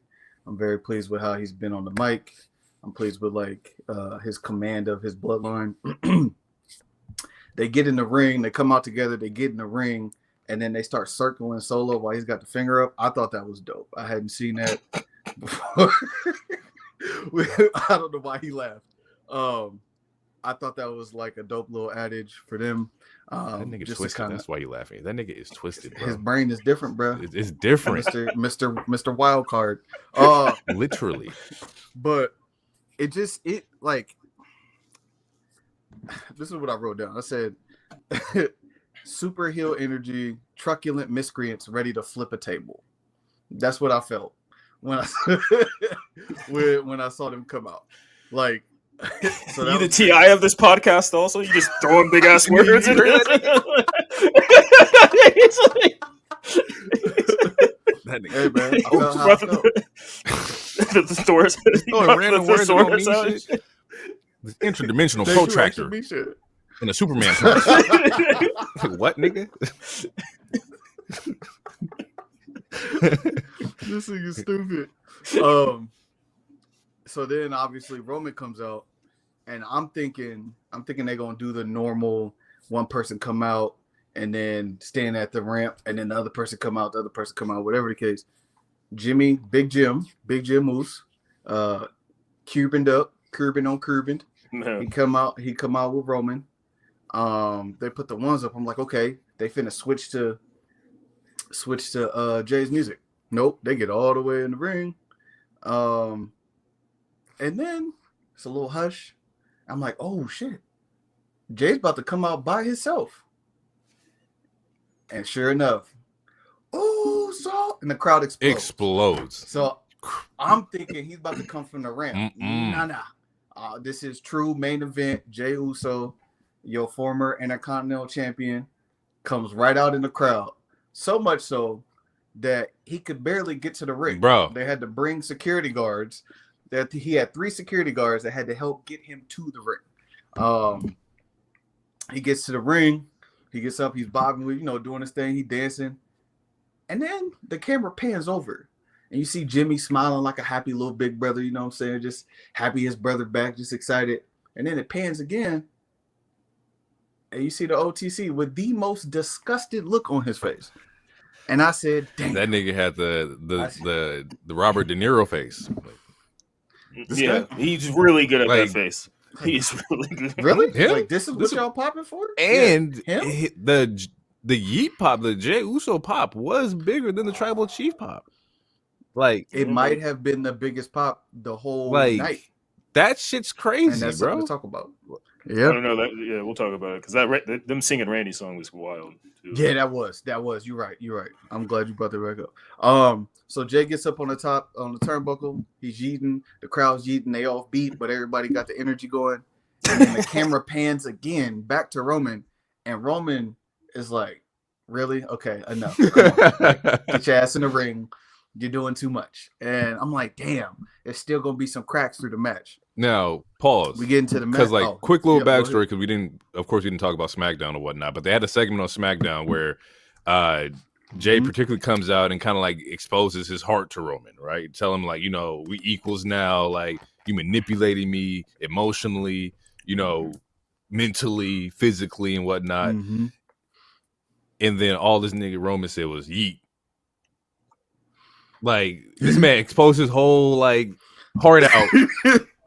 I'm very pleased with how he's been on the mic. I'm pleased with his command of his bloodline. They get in the ring, they come out together, they get in the ring, and then they start circling Solo while he's got the finger up. I thought that was dope. I hadn't seen that before. I don't know why he laughed. I thought that was like a dope little adage for them. That nigga just twisted. That's why you laughing. That nigga is twisted, bro. His brain is different, bro. It's different. Mr. Wild Card. Literally. But this is what I wrote down. I said super heel energy, truculent miscreants ready to flip a table. That's what I felt when I when I saw them come out. Like, so you the TI of this podcast also? You just throwing big ass words in it? Hey man, the stores. Random words don't mean shit. This interdimensional protractor and a Superman. What, nigga? This thing is stupid. So then obviously Roman comes out, and I'm thinking they're gonna do the normal one person come out and then stand at the ramp, and then the other person come out, whatever the case. Jimmy, Big Jim Moose, curbing on curbing. No. He come out with Roman. They put the ones up. I'm like, okay, they finna switch to Jay's music. Nope, they get all the way in the ring. And then it's a little hush. I'm like, oh shit, Jay's about to come out by himself. And sure enough, and the crowd explodes. So I'm thinking he's about to come from the ramp. Nah. This is true main event. Jey Uso, your former Intercontinental Champion, comes right out in the crowd. So much so that he could barely get to the ring. Bro. They had to bring security guards. He had 3 security guards that had to help get him to the ring. He gets to the ring. He gets up. He's bobbing, doing his thing. He's dancing. And then the camera pans over. And you see Jimmy smiling like a happy little big brother, you know what I'm saying? Just happy his brother back, just excited. And then it pans again. And you see the OTC with the most disgusted look on his face. And I said, damn. That nigga had the Robert De Niro face. Yeah, he's really good at that face. He's really good. Really? Him? Like, this is what y'all popping for? And the Yeet pop, the Jey Uso pop was bigger than the Tribal Chief pop. Like, it might have been the biggest pop the whole night. That shit's crazy, and that's bro. Something to talk about. Yeah, I don't know that. Yeah, we'll talk about it because them singing Randy's song was wild. Too. Yeah, that was. You're right. I'm glad you brought that back up. So Jay gets up on the turnbuckle. He's yeeting. The crowd's yeeting. They off beat, but everybody got the energy going. And then the camera pans again back to Roman, and Roman is like, "Really? Okay, enough. Come on. Like, get your ass in the ring. You're doing too much." And I'm like, "Damn, there's still gonna be some cracks through the match." Now, pause. We get into the match because, quick little backstory, because we didn't talk about SmackDown or whatnot, but they had a segment on SmackDown where Jay particularly comes out and kind of like exposes his heart to Roman, right? Tell him like, we equals now, like you manipulating me emotionally, mentally, physically, and whatnot. Mm-hmm. And then all this nigga Roman said was yeet. Like this man exposed his whole like heart out.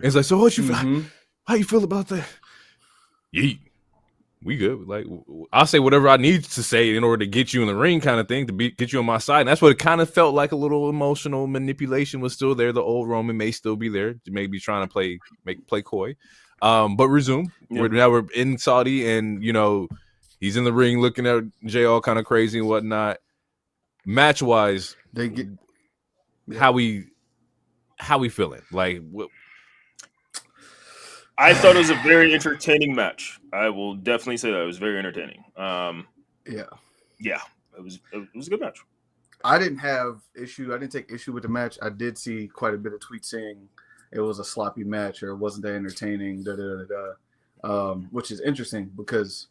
It's like, so what you how you feel about that? Yeet. We good. Like I'll say whatever I need to say in order to get you in the ring, kind of thing, to get you on my side. And that's what it kind of felt like. A little emotional manipulation was still there. The old Roman may still be there, maybe trying to play coy. But resume. Yeah. Now we're in Saudi, and you know he's in the ring looking at Jay all kind of crazy and whatnot. Match wise, they get how we feeling? Like what? I thought it was a very entertaining match. I will definitely say that it was very entertaining. Yeah, it was a good match. I didn't take issue with the match. I did see quite a bit of tweets saying it was a sloppy match or it wasn't that entertaining. Which is interesting because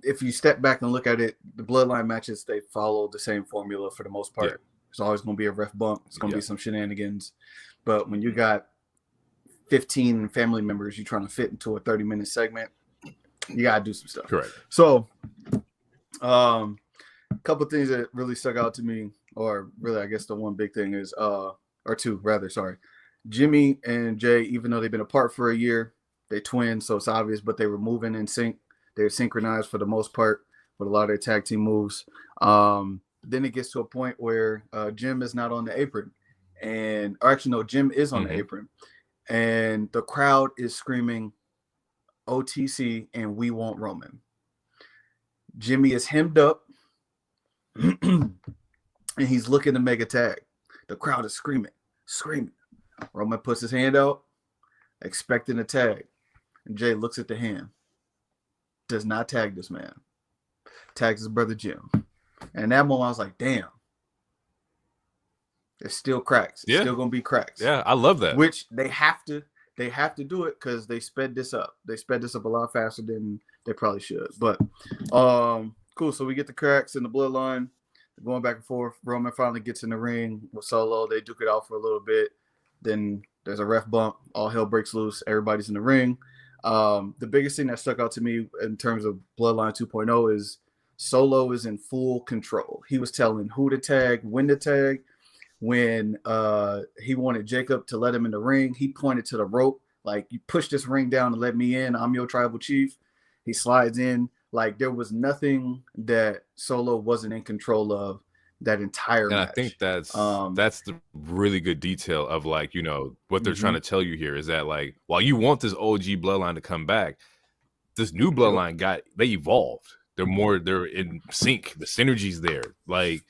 if you step back and look at it, the Bloodline matches, they follow the same formula for the most part. Yeah. There's always going to be a ref bump. It's going to be some shenanigans. But when you got 15 family members you're trying to fit into a 30-minute segment, you got to do some stuff. Correct. So a couple of things that really stuck out to me, or really I guess the one big thing is, or two rather, sorry. Jimmy and Jay, even though they've been apart for a year, they twins, so it's obvious, but they were moving in sync. They're synchronized for the most part with a lot of their tag team moves. Then it gets to a point where Jim is not on the apron. Jim is on the apron. And the crowd is screaming OTC and we want Roman. Jimmy is hemmed up and he's looking to make a tag. The crowd is screaming. Roman puts his hand out, expecting a tag. And Jay looks at the hand. Does not tag this man. Tags his brother Jim. And in that moment, I was like, damn. There's still cracks. It's still gonna be cracks. Yeah, I love that. Which they have to do it because they sped this up. They sped this up a lot faster than they probably should. But cool. So we get the cracks in the Bloodline, going back and forth. Roman finally gets in the ring with Solo. They duke it out for a little bit. Then there's a ref bump. All hell breaks loose. Everybody's in the ring. The biggest thing that stuck out to me in terms of Bloodline 2.0 is Solo is in full control. He was telling who to tag, when to tag. When he wanted Jacob to let him in the ring, he pointed to the rope, like, you push this ring down and let me in. I'm your tribal chief. He slides in. Like, there was nothing that Solo wasn't in control of that entire match. I think that's the really good detail of, like, you know, what they're trying to tell you here is that, like, while you want this OG bloodline to come back, this new bloodline they evolved. They're in sync. The synergy's there. Like,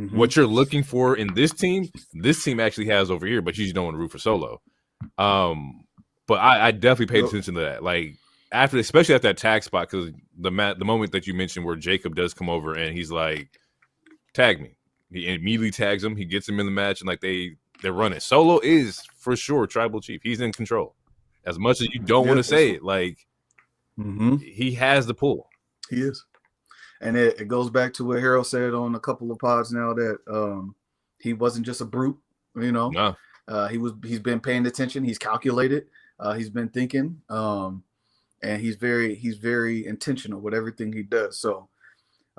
what you're looking for in this team actually has over here, but you just don't want to root for Solo. But I definitely paid attention to that. Like, especially at that tag spot, because the moment that you mentioned where Jacob does come over and he's like, tag me. He immediately tags him. He gets him in the match, and like they're running. Solo is for sure tribal chief. He's in control. As much as you don't want to say it, like he has the pull. He is. And it goes back to what Harold said on a couple of pods now that he wasn't just a brute, you know. No. He's been paying attention. He's calculated. He's been thinking, and he's very intentional with everything he does. So,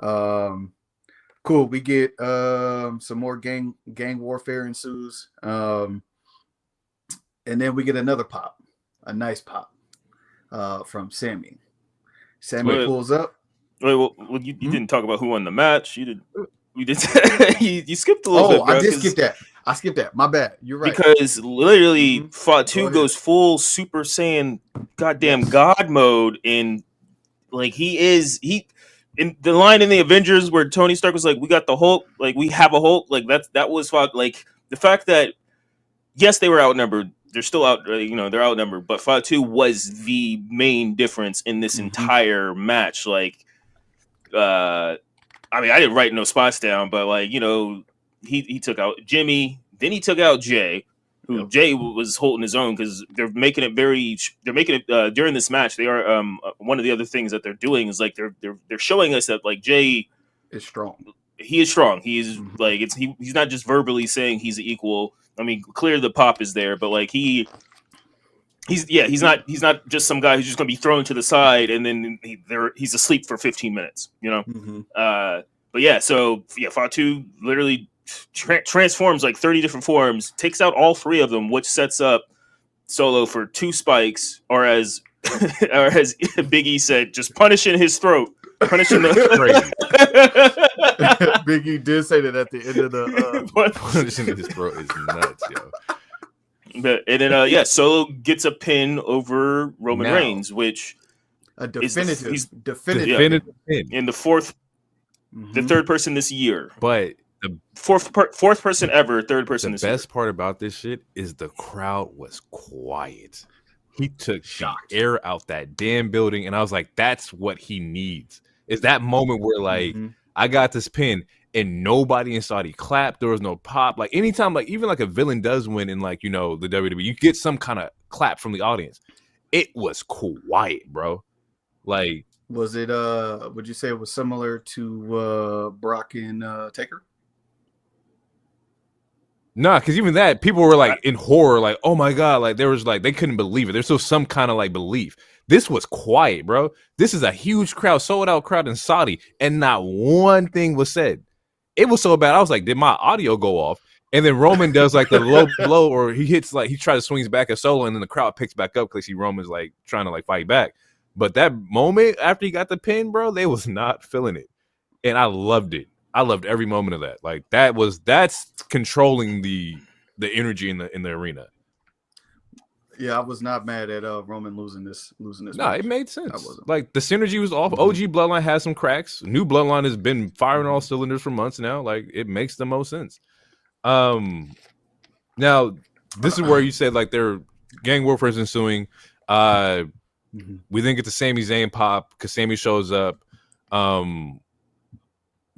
cool. We get some more gang warfare ensues, and then we get another pop, a nice pop, from Sammy. Sammy pulls up. Wait, well, you didn't talk about who won the match. You did. We did. You skipped a little bit. Bro, I did skip that. I skipped that. My bad. You're right. Because literally, Fatu goes full Super Saiyan, goddamn God mode, and like he in the line in the Avengers where Tony Stark was like, "We got the Hulk. Like we have a Hulk." Like that was like the fact that yes, they were outnumbered. They're still out. They're outnumbered. But Fatu was the main difference in this entire match. Like. I mean, I didn't write no spots down, but like, he took out Jimmy, then he took out Jay, who Jay was holding his own because they're making it during this match. They are one of the other things that they're doing is like they're showing us that like Jay is strong. He is strong. He's like he's not just verbally saying he's equal. I mean, clearly the pop is there, but like he's not just some guy who's just going to be thrown to the side and then he's asleep for 15 minutes, But yeah, so Fatu literally transforms like 30 different forms, takes out all 3 of them, which sets up Solo for 2 spikes, or as Big E said, just punishing his throat. Punishing the Big E did say that at the end of the punishing his throat is nuts, yo. But, and then Solo gets a pin over Roman Reigns, which a definitive pin in the third person this year. But the fourth person ever, third person this year. The best part about this shit is the crowd was quiet. He took air out that damn building, and I was like, that's what he needs. Is that moment where, like, I got this pin, and nobody in Saudi clapped. There was no pop. Like, anytime, like, even like a villain does win in, like, you know, the WWE, you get some kind of clap from the audience. It was quiet, bro. Like, was it, would you say it was similar to Brock and Taker? Nah, because even that, people were like in horror, like, oh my God, like there was like, they couldn't believe it. There's still some kind of like belief. This was quiet, bro. This is a huge crowd, sold out crowd in Saudi, and not one thing was said. It was so bad. I was like, did my audio go off? And then Roman does like the low blow, or he hits like, he tries to swings back at Solo, and then the crowd picks back up because Roman's like trying to like fight back. But that moment after he got the pin, bro, they was not feeling it. And I loved it. I loved every moment of that. Like that's controlling the energy in the arena. Yeah, I was not mad at Roman losing this. Nah, it made sense. Like the synergy was off. OG Bloodline has some cracks. New Bloodline has been firing all cylinders for months now. Like it makes the most sense. Now this is where you said like their gang warfare is ensuing. We then get the Sami Zayn pop because Sami shows up.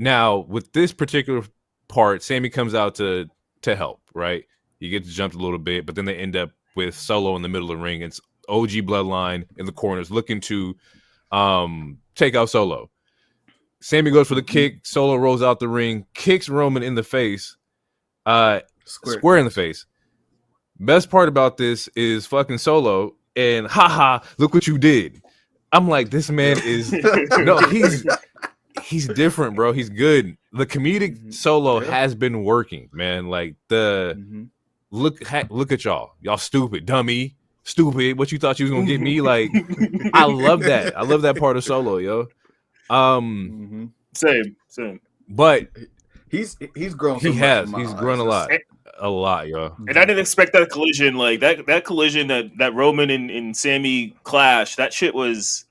Now, with this particular part, Sami comes out to help, right? He gets jumped a little bit, but then they end up with Solo in the middle of the ring. It's OG Bloodline in the corners looking to take out Solo. Sami goes for the kick. Solo rolls out the ring, kicks Roman in the face, square in the face. Best part about this is fucking Solo, and haha, look what you did. I'm like, this man is he's different, bro. He's good. The comedic Solo has been working, man. Like look at y'all stupid, dummy, stupid. What you thought you was gonna get me? Like, I love that. I love that part of Solo, yo. Same. But he's grown. He's grown a lot, yo. And I didn't expect that collision. Like that collision that Roman and Sami clash. That shit was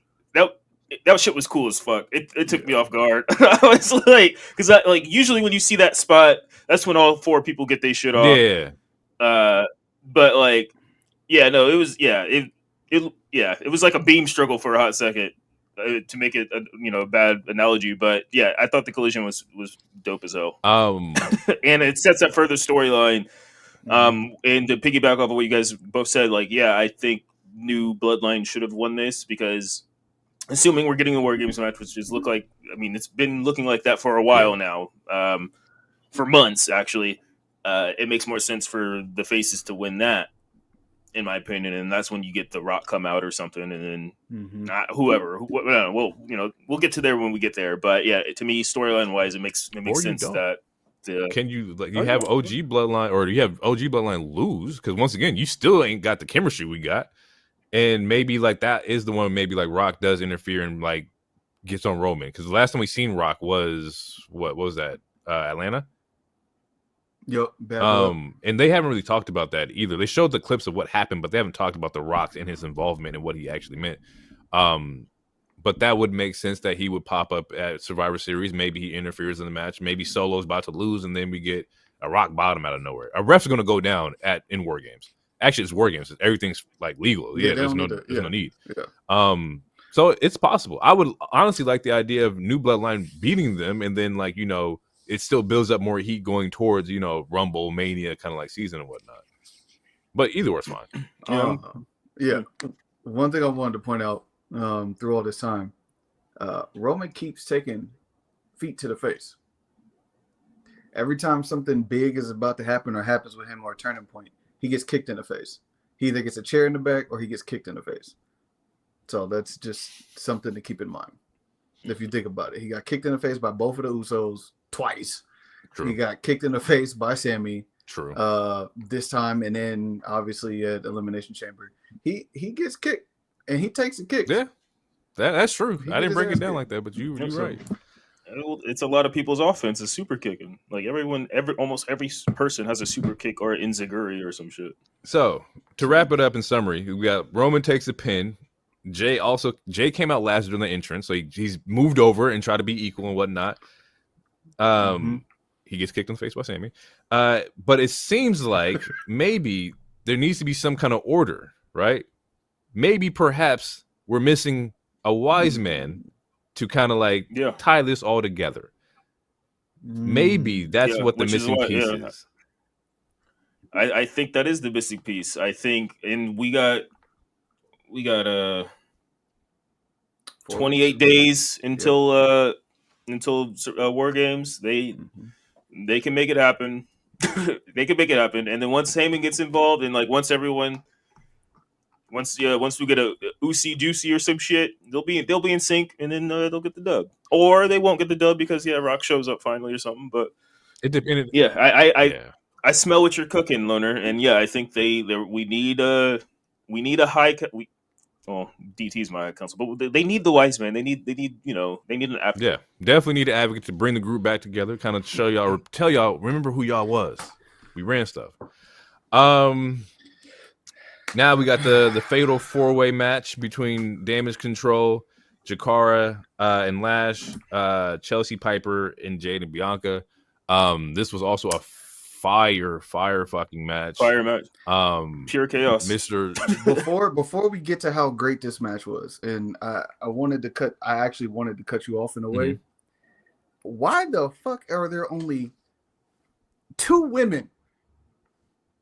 that shit was cool as fuck. It took me off guard. I was like, because like usually when you see that spot, that's when all 4 people get their shit off. Yeah. But like, yeah, no, it was it was like a beam struggle for a hot second, to make it a bad analogy. But yeah, I thought the collision was dope as hell. And it sets up further storyline. And to piggyback off of what you guys both said, like, yeah, I think New Bloodline should have won this because, assuming we're getting a War Games match, which just it's been looking like that for a while now, for months actually. It makes more sense for the faces to win that, in my opinion, and that's when you get The Rock come out or something, and then whoever. We'll get to there when we get there. But yeah, to me, storyline wise, it makes sense that. Can you have OG Bloodline, or do you have OG Bloodline lose? Because once again, you still ain't got the chemistry we got. And maybe like that is the one. Maybe like Rock does interfere and like gets on Roman, because the last time we seen Rock was what was that? Atlanta. Yep. And they haven't really talked about that either. They showed the clips of what happened, but they haven't talked about the Rock and his involvement and what he actually meant. But that would make sense that he would pop up at Survivor Series. Maybe he interferes in the match. Maybe Solo's about to lose, and then we get a Rock bottom out of nowhere. A ref's going to go down in War Games. Actually, it's War Games. Everything's like legal. Yeah, there's no need. Yeah. So it's possible. I would honestly like the idea of New Bloodline beating them, and then it still builds up more heat going towards Rumble, Mania, kind of like season and whatnot. But either way, it's fine. Yeah. One thing I wanted to point out through all this time, Roman keeps taking feet to the face. Every time something big is about to happen or happens with him or a turning point, he gets kicked in the face. He either gets a chair in the back or he gets kicked in the face. So that's just something to keep in mind. If you think about it, he got kicked in the face by both of the Usos twice. True. He got kicked in the face by Sammy. True. This time, and then obviously at Elimination Chamber, he gets kicked and he takes a kick. Yeah, that's true. He I didn't get his break it ass down kicked. like that, but you're So, right. It's a lot of people's offense is super kicking. Like almost every person has a super kick or an enziguri or some shit. So to wrap it up in summary, we got Roman takes a pin. Jay came out last during the entrance, so he's moved over and tried to be equal and whatnot. He gets kicked in the face by Sammy. But it seems like maybe there needs to be some kind of order, right? Maybe perhaps we're missing a wise man to kind of like tie this all together. Maybe that's what the missing piece is. I think that is the missing piece. I think, and we got 28 days until War Games. They can make it happen. They can make it happen. And then once Heyman gets involved, and like once we get a Usi Juicy or some shit, they'll be in sync, and then they'll get the dub, or they won't get the dub because Rock shows up finally or something. But it depends. I smell what you're cooking, Loner, and I think we need a high. DT's my counsel, but they need the wise man. They need an advocate. Yeah, definitely need an advocate to bring the group back together, kind of show y'all, or tell y'all, remember who y'all was. We ran stuff. Now we got the fatal 4-way match between Damage Control, Jakara, and Lash, Chelsea, Piper, and Jade and Bianca. This was also a fire fucking match. Fire match. Pure chaos. Before we get to how great this match was, and I actually wanted to cut you off in a way. Mm-hmm. Why the fuck are there only 2 women?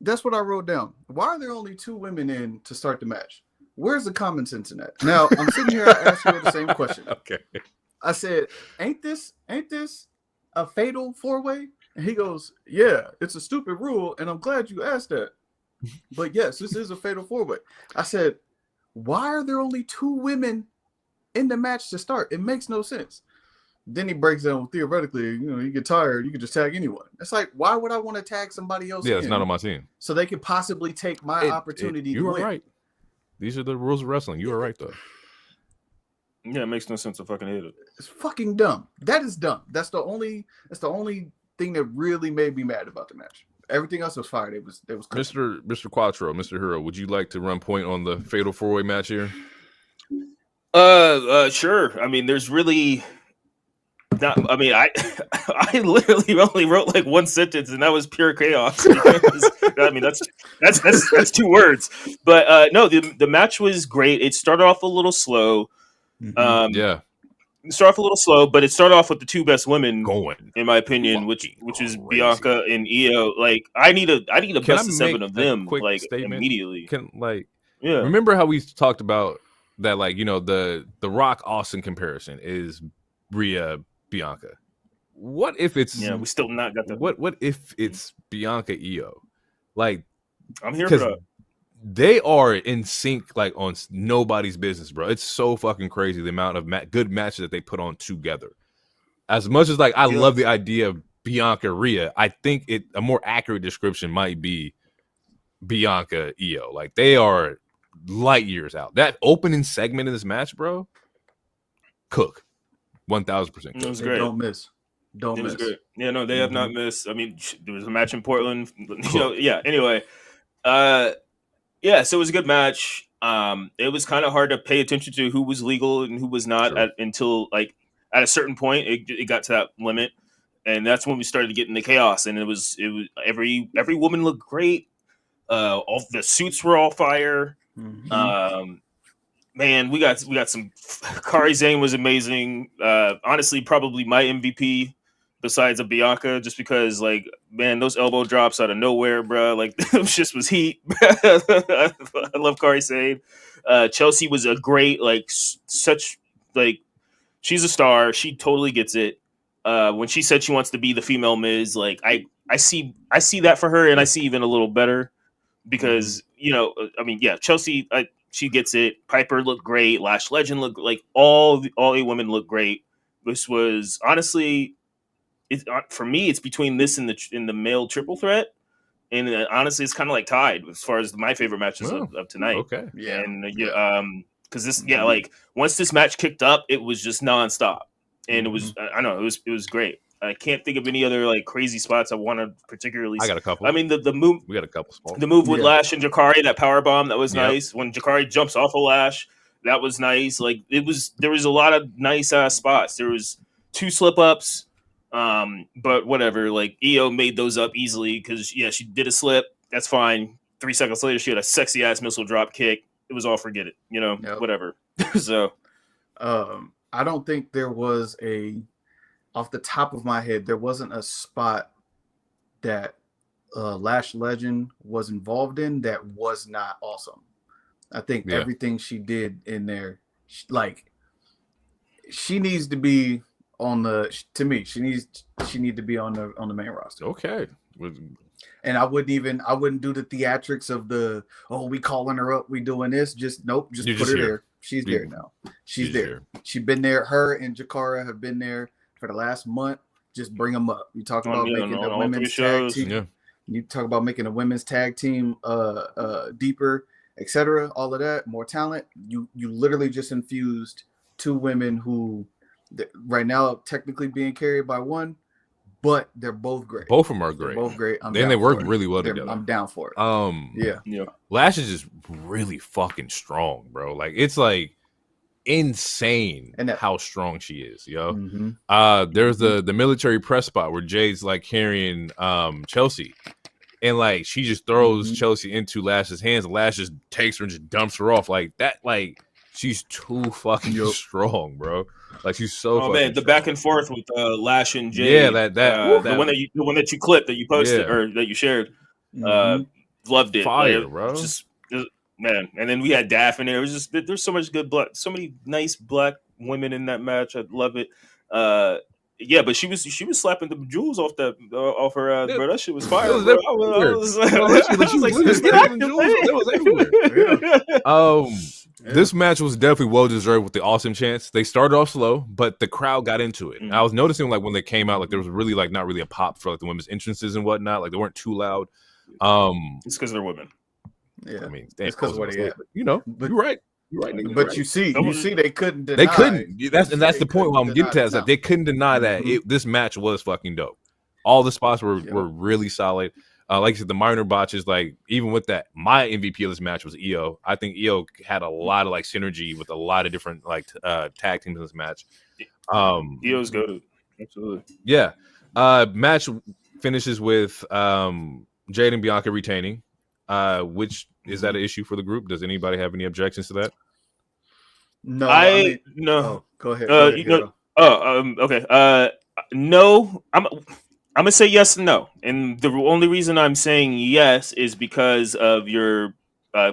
That's what I wrote down. Why are there only 2 women in to start the match? Where's the common sense in that? Now I'm sitting here. I asked you the same question. Okay. I said, "Ain't this a fatal 4-way?" And he goes, "Yeah, it's a stupid rule, and I'm glad you asked that. But yes, this is a fatal 4-way." I said, "Why are there only 2 women in the match to start? It makes no sense." Then he breaks down, theoretically, you get tired, you can just tag anyone. It's like, why would I want to tag somebody else? Yeah, it's not on my team. So they could possibly take my opportunity to win. You are right. These are the rules of wrestling. You are right, though. Yeah, it makes no sense. I fucking hate it. It's fucking dumb. That is dumb. That's the only thing that really made me mad about the match. Everything else was fire. It was Mr. Quattro, Mr. Hero, would you like to run point on the fatal 4-way match here? Sure. I mean, there's really not. I mean, I literally only wrote like one sentence, and that was pure chaos. I mean, that's 2 words. But no, the match was great. It started off a little slow. Yeah. It started off a little slow, but it started off with the 2 best women going, in my opinion, which is Bianca and Io. Like, I need a best of 7 of them, like statement? Immediately. Remember how we talked about that? Like, the Rock Austin comparison is Rhea Bianca. What if it's we still not got that? What if it's Bianca Io? Like, I'm here for that. They are in sync, like on nobody's business, bro. It's so fucking crazy the amount of good matches that they put on together. As much as I love the idea of Bianca Rhea, I think a more accurate description might be Bianca Io. Like, they are light years out. That opening segment of this match, bro, cook 1,000%. It was great. Don't miss. It was great. Yeah, no, they have not missed. I mean, there was a match in Portland. Anyway. So it was a good match. It was kind of hard to pay attention to who was legal and who was not until like at a certain point it got to that limit, and that's when we started to get into chaos. And it was every woman looked great. All the suits were all fire. Mm-hmm. Man, we got some. Kairi Sane was amazing. Honestly, probably my MVP. Besides a Bianca, just because, like, man, those elbow drops out of nowhere, bro. Like, just was heat. I love Kairi Sane. Chelsea was a great, like, she's a star. She totally gets it. When she said she wants to be the female Miz, like, I see that for her, and I see even a little better because, Chelsea, she gets it. Piper looked great. Lash Legend looked like all 8 women looked great. This was honestly. for me, it's between this and the male triple threat. And honestly, it's kind of like tied as far as my favorite matches of tonight. Okay. Yeah. And because this, like once this match kicked up, it was just nonstop, and it was, I don't know, it was great. I can't think of any other like crazy spots I want to particularly. I got a couple. I mean, the move. We got a couple spots. The move with Lash and Jakari, that power bomb, that was Yep. nice. When Jakari jumps off of Lash, that was nice. Like there was a lot of nice spots. There was 2 slip ups. But whatever, like Io made those up easily because she did a slip. That's fine. 3 seconds later, she had a sexy ass missile drop kick. It was all forget it, whatever. So, I don't think there was off the top of my head, there wasn't a spot that Lash Legend was involved in that was not awesome. I think everything she did in there, she needs to be on the. To me, she need to be on the main roster. Okay. And I wouldn't do the theatrics of we calling her up, we doing this. Just put her there. She's there now. She's there. She's been there. Her and Jakara have been there for the last month. Just bring them up. You talk about making the women's tag team. Yeah. You talk about making the women's tag team deeper, etc. All of that, more talent. You literally just infused 2 women who right now technically being carried by one, but they're both great. Both of them are great. They're both great. And they work really well together. I'm down for it. Yeah. Lash is just really fucking strong, bro. Like it's like insane how strong she is, yo. There's the military press spot where Jade's like carrying Chelsea, and like she just throws Chelsea into Lash's hands, and Lash just takes her and just dumps her off like that. Like she's too fucking strong, bro. Like she's so. Oh man, the strong. back and forth with Lash and Jade. Yeah, the one that you clipped, that you posted or that you shared. Loved it. Fire, like, bro. Just man, and then we had Daff in there. It was just there's so much good blood, so many nice black women in that match. I love it. Yeah, but she was slapping the jewels off her. Bro, that shit was fire. Bro. This match was definitely well deserved with the awesome chants. They started off slow, but the crowd got into it. And I was noticing like when they came out, like there was really like not really a pop for like the women's entrances and whatnot. Like they weren't too loud. It's because they're women. Yeah, I mean, it's because what they you're right. You're right. Nigga, but you see, they couldn't deny. They couldn't. That's the point. Why I'm getting to is that they couldn't deny that this match was fucking dope. All the spots were really solid. Like I said, the minor botches, like even with that, my MVP of this match was Io. I think Io had a lot of like synergy with a lot of different like tag teams in this match. Io's good. Absolutely. Yeah. Match finishes with Jade and Bianca retaining. Which is that an issue for the group? Does anybody have any objections to that? No, no. Oh, go ahead. Okay. No. I'm gonna say yes and no, and the only reason I'm saying yes is because of your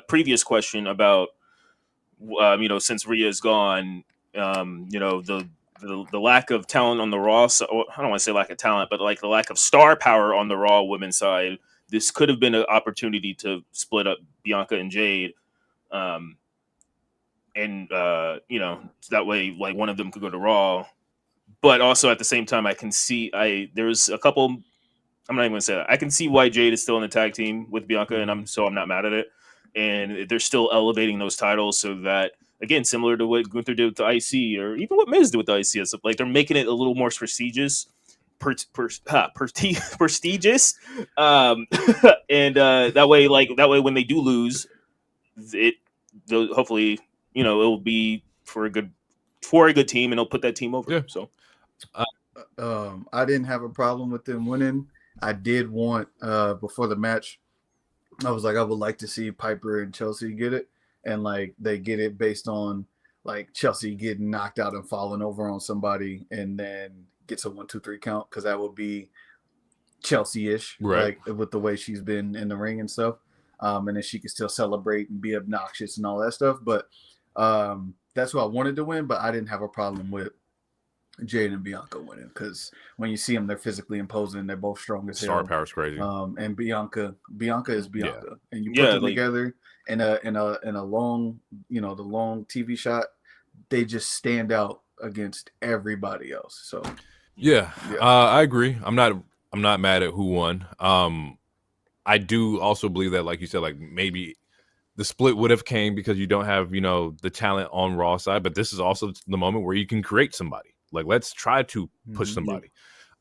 previous question about since Rhea's gone, the lack of talent on the Raw. So, I don't want to say lack of talent, but like the lack of star power on the Raw women's side. This could have been an opportunity to split up Bianca and Jade, so that way like one of them could go to Raw. But also at the same time, I can see there's a couple. I'm not even gonna say that. I can see why Jade is still in the tag team with Bianca, and I'm not mad at it. And they're still elevating those titles so that, again, similar to what Gunther did with the IC, or even what Miz did with the IC, like they're making it a little more prestigious. Prestigious, and that way when they do lose, hopefully it'll be for a good team, and they'll put that team over. Yeah. So, I didn't have a problem with them winning. I did want before the match, I was like, I would like to see Piper and Chelsea get it, and like they get it based on like Chelsea getting knocked out and falling over on somebody, and then gets a 1-2-3 count, because that would be Chelsea-ish, right? Like with the way she's been in the ring and stuff, and then she can still celebrate and be obnoxious and all that stuff. But that's who I wanted to win, but I didn't have a problem with Jade and Bianca winning, because when you see them, they're physically imposing. They're both strong as hell. Star power's crazy. And Bianca is Bianca, and you put them together in a long, the long TV shot. They just stand out against everybody else. So Yeah, I agree. I'm not mad at who won. I do also believe that, like you said, like maybe the split would have came because you don't have, the talent on Raw side, but this is also the moment where you can create somebody. Like, let's try to push somebody.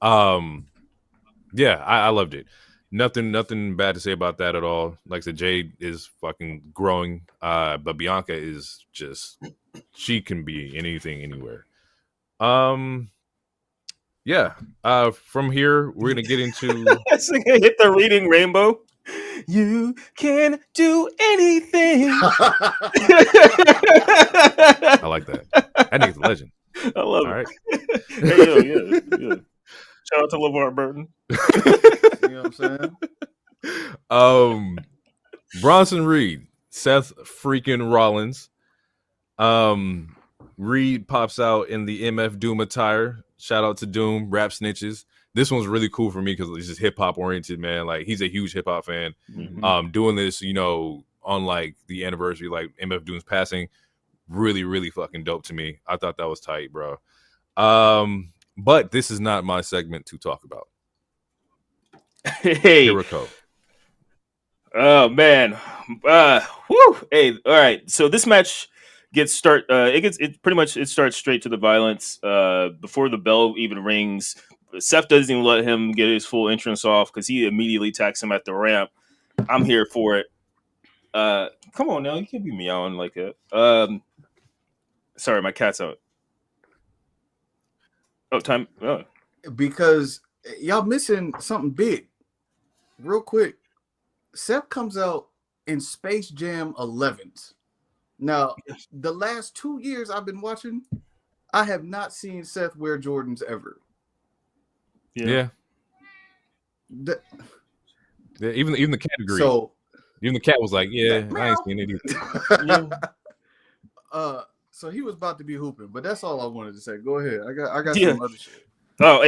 Yeah, I loved it. Nothing bad to say about that at all. Like I said, Jade is fucking growing, but Bianca is just, she can be anything, anywhere. Yeah. From here, we're gonna get into. So I hit the reading rainbow. You can do anything. I like that. That nigga's a legend. I love All it. right. Hey, yeah. Shout out to LeVar Burton. You know what I'm saying? Bronson Reed, Seth freaking Rollins. Reed pops out in the MF Doom attire. Shout out to Doom, Rap Snitches. This one's really cool for me because it's just hip hop oriented, man. Like, he's a huge hip hop fan. Doing this, on like the anniversary, like MF Doom's passing, really, really fucking dope to me. I thought that was tight, bro. But this is not my segment to talk about. Hey, Jericho. Oh man, whew. Hey, all right. So this match it starts straight to the violence. Before the bell even rings, Seth doesn't even let him get his full entrance off because he immediately attacks him at the ramp. I'm here for it. Come on now, you can't be meowing like that. Sorry, my cat's out. Oh, time. Oh. Because y'all missing something big. Real quick, Seth comes out in Space Jam 11s. Now, the last 2 years I've been watching, I have not seen Seth wear Jordans ever. Yeah. Even the cat agreed. So, even the cat was like, "Yeah, I ain't seen it either." So he was about to be hooping, but that's all I wanted to say. Go ahead. I got some other shit. Oh,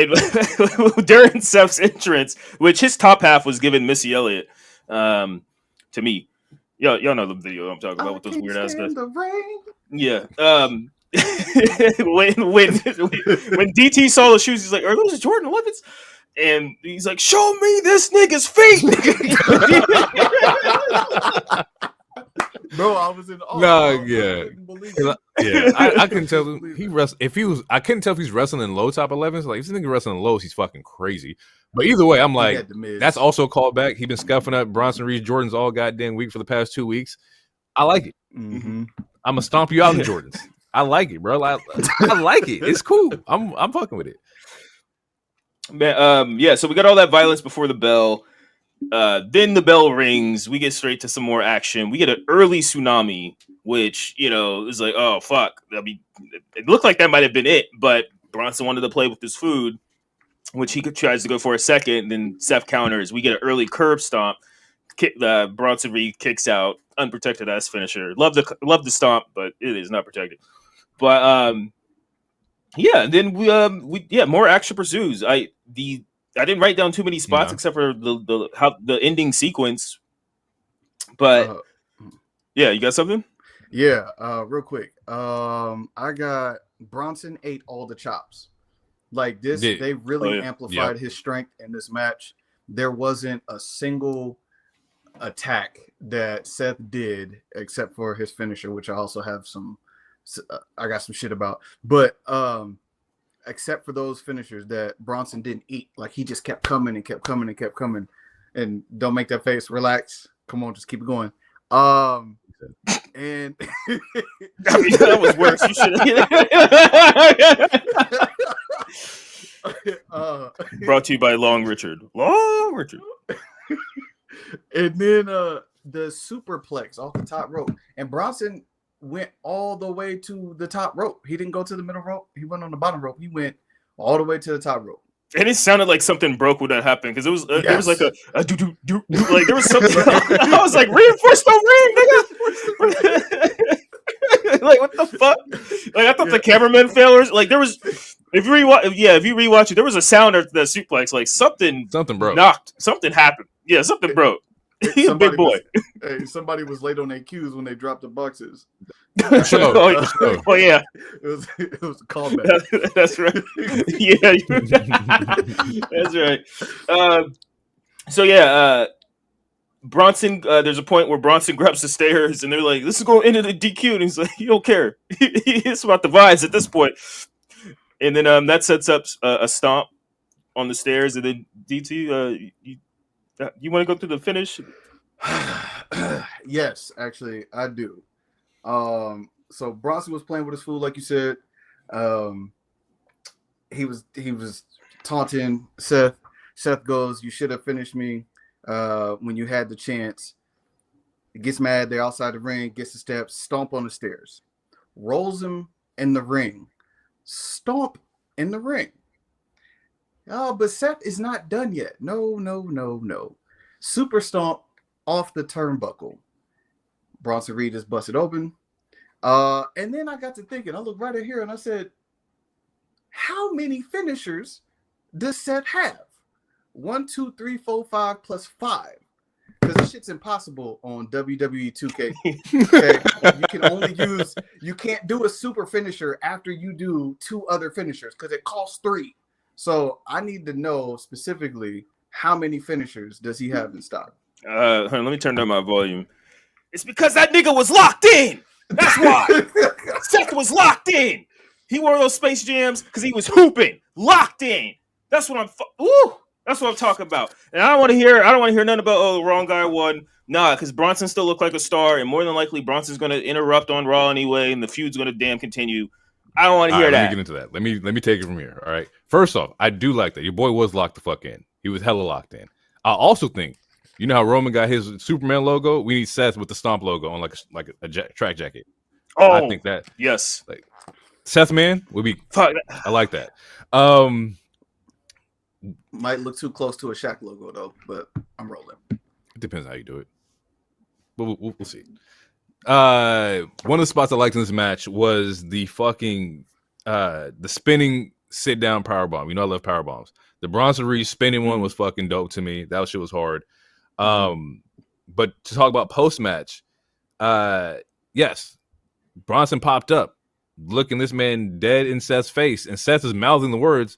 during Seth's entrance, which his top half was given Missy Elliott, to me. Y'all know the video I'm talking about with those weird ass guys. Yeah. When DT saw the shoes, he's like, "Are those Jordan 11s?" And he's like, "Show me this nigga's feet." Bro, I was in awe. No, I couldn't tell I couldn't tell if he's wrestling in low top 11s. Like, if this nigga wrestling in lows, he's fucking crazy. But either way, I'm like, that's also called back. He been scuffing up Bronson Reed Jordans all goddamn week for the past 2 weeks. I like it. Mm-hmm. I'm gonna stomp you out in Jordans. I like it, bro. I like it. It's cool. I'm fucking with it. Man, yeah. So we got all that violence before the bell. Then the bell rings. We get straight to some more action. We get an early tsunami, which is like, oh fuck. I mean, it looked like that might have been it, but Bronson wanted to play with his food, which he tries to go for a second. Then Seth counters. We get an early curb stomp. Bronson Reed kicks out, unprotected ass finisher. Love the stomp, but it is not protected. But yeah. Then we more action pursues. I didn't write down too many spots except for the ending sequence. But yeah, you got something? Yeah, real quick. I got Bronson ate all the chops. Like this, they really amplified his strength in this match. There wasn't a single attack that Seth did except for his finisher, which I also have I got some shit about. But except for those finishers that Bronson didn't eat. Like, he just kept coming and kept coming and kept coming. And don't make that face. Relax. Come on, just keep it going. And I mean, that was worse. You should. Brought to you by Long Richard. And then the superplex off the top rope. And Bronson went all the way to the top rope. He didn't go to the middle rope. He went on the bottom rope. He went all the way to the top rope. And it sounded like something broke when that happened because it was there was like a do like there was something. I was like, reinforce the ring, nigga. Like, what the fuck? Like, I thought the cameraman failures. Like, there was if you rewatch it, there was a sound after that suplex. Like something broke. Something happened. Yeah, something broke. He's a big boy. Somebody was late on their cues when they dropped the boxes. Sure. Oh yeah, it was a callback. That's right. Yeah, that's right. So yeah, Bronson. There's a point where Bronson grabs the stairs, and they're like, "This is going into the DQ," and he's like, "You don't care. It's about the vibes at this point." And then that sets up a stomp on the stairs, and then DT. You want to go through the finish? Yes, actually, I do. So Bronson was playing with his food, like you said. He was taunting Seth. Seth goes, "You should have finished me when you had the chance." He gets mad. They're outside the ring. Gets the steps. Stomp on the stairs. Rolls him in the ring. Stomp in the ring. Oh, but Seth is not done yet. No. Super stomp off the turnbuckle. Bronson Reed is busted open. And then I got to thinking, I looked right at here and I said, how many finishers does Seth have? 1, 2, 3, 4, 5 plus 5. Because this shit's impossible on WWE 2K. Okay? You can't do a super finisher after you do 2 other finishers because it costs 3. So I need to know specifically how many finishers does he have in stock. Let me turn down my volume. It's because that nigga was locked in. That's why. Seth was locked in. He wore those Space Jams because he was hooping, locked in. That's what that's what I'm talking about. And I don't want to hear nothing about the wrong guy won. Nah, because Bronson still looked like a star, and more than likely Bronson's going to interrupt on Raw anyway, and the feud's going to damn continue. I don't want to hear that. Let me get into that. Let me take it from here. All right. First off, I do like that. Your boy was locked the fuck in. He was hella locked in. I also think, you know how Roman got his Superman logo? We need Seth with the Stomp logo on like a track jacket. Oh, I think that yes, like Seth man would be. Fuck. I like that. Might look too close to a Shaq logo though, but I'm rolling. It depends how you do it. But we'll see. One of the spots I liked in this match was the fucking the spinning sit down powerbomb. You know I love powerbombs. The Bronson Reed spinning one was fucking dope to me. That shit was hard. But to talk about post match, yes, Bronson popped up, looking this man dead in Seth's face, and Seth is mouthing the words,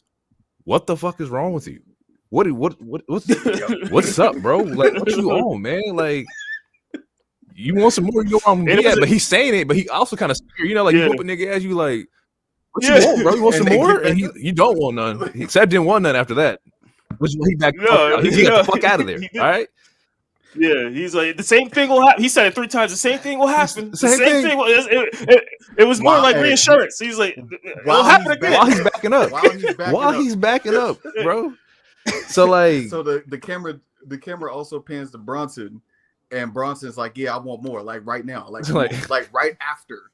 "What the fuck is wrong with you? What's up, bro? Like, what you on, man? Like, you want some more? You want but he's saying it, but he also kind of scared, you know, like you whoop a nigga as you like, what you want, bro? You want some more? And you don't want none. Seth didn't want none after that. Which he backed out. He got the fuck out of there. All right. Yeah, he's like, the same thing will happen. He said it 3 times. The same thing will happen. The same thing. It was more like reassurance. He's like, it'll happen again. While he's backing up, bro. So like, so the camera also pans to Bronson, and Bronson's like, yeah, I want more, like right now, like right after.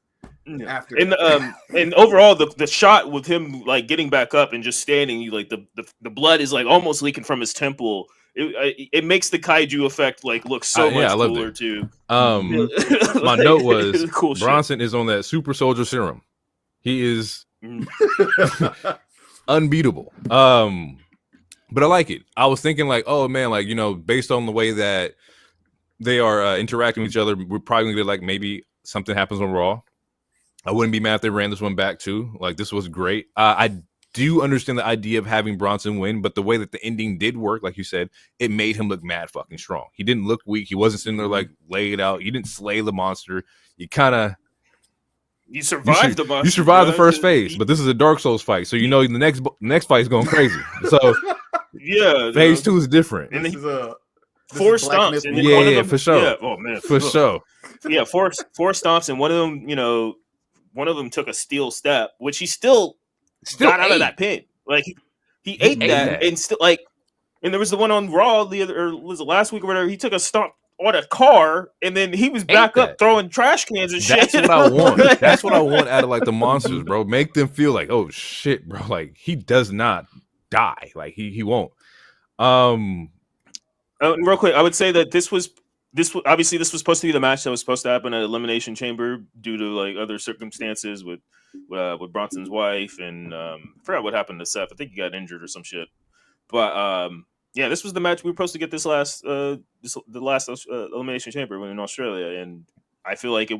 After and overall the shot with him like getting back up and just standing, like the blood is like almost leaking from his temple. It makes the kaiju effect like look so much cooler too. My note was cool Bronson is on that super soldier serum. He is unbeatable. But I like it. I was thinking like, oh man, like, you know, based on the way that they are interacting with each other, we're probably gonna get like maybe something happens on Raw. I wouldn't be mad if they ran this one back too. Like, this was great. I do understand the idea of having Bronson win, but the way that the ending did work, like you said, it made him look mad fucking strong. He didn't look weak. He wasn't sitting there like laid out. You didn't slay the monster. You survived the monster. You survived the first phase, but this is a Dark Souls fight, so you know the next fight is going crazy. So yeah, phase 2 is different. And this is 4 stomps. And yeah, for sure. Yeah, oh man, for sure. Yeah, four stomps, and one of them, you know, one of them took a steel step, which he still got out of that pin. Like he ate that, and still like, and there was the one on Raw was it last week or whatever? He took a stomp on a car, and then he was back up throwing trash cans and shit. That's what I want. That's what I want out of like the monsters, bro. Make them feel like, oh shit, bro. Like he does not die. Like he won't. Real quick, I would say that this was obviously this was supposed to be the match that was supposed to happen at Elimination Chamber due to like other circumstances with Bronson's wife, and I forgot what happened to Seth. I think he got injured or some shit. But Yeah, this was the match we were supposed to get the last Elimination Chamber in Australia, and I feel like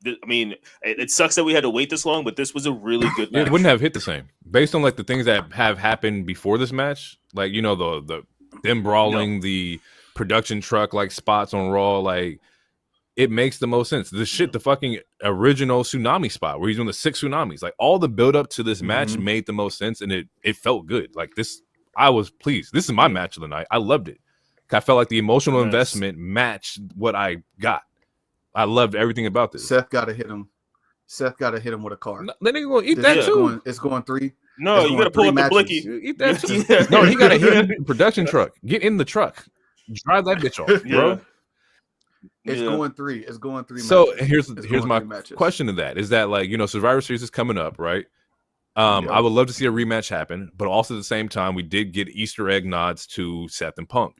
it sucks that we had to wait this long, but this was a really good match. It wouldn't have hit the same based on like the things that have happened before this match, like them brawling, the production truck like spots on Raw, like it makes the most sense. The fucking original tsunami spot where he's doing the 6 tsunamis, like all the build up to this match made the most sense, and it felt good. Like this, I was pleased. This is my match of the night. I loved it. I felt like the emotional investment matched what I got. I loved everything about this. Seth got to hit him. With a car. No, that nigga gonna eat that too. It's going 3. No, you gotta pull up the blicky. Eat that too. No, he gotta hit the production truck. Get in the truck. Drive that bitch off, bro. It's going 3. It's going 3. So matches. here's my question to that. Is that like, Survivor Series is coming up, right? I would love to see a rematch happen, but also at the same time, we did get Easter egg nods to Seth and Punk.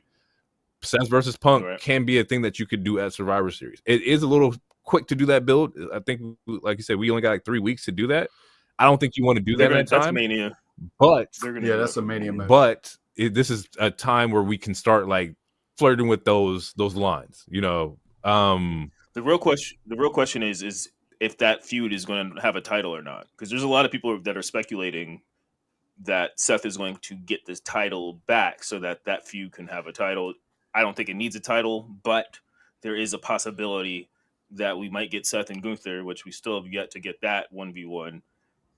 Seth versus Punk can be a thing that you could do at Survivor Series. It is a little quick to do that build. I think, like you said, we only got like 3 weeks to do that. I don't think you want to do that at that time. Mania. But that's a Mania match. But this is a time where we can start like flirting with those lines. The real question is if that feud is going to have a title or not, because there's a lot of people that are speculating that Seth is going to get this title back so that feud can have a title. I don't think it needs a title, but there is a possibility that we might get Seth and Gunther, which we still have yet to get that 1v1,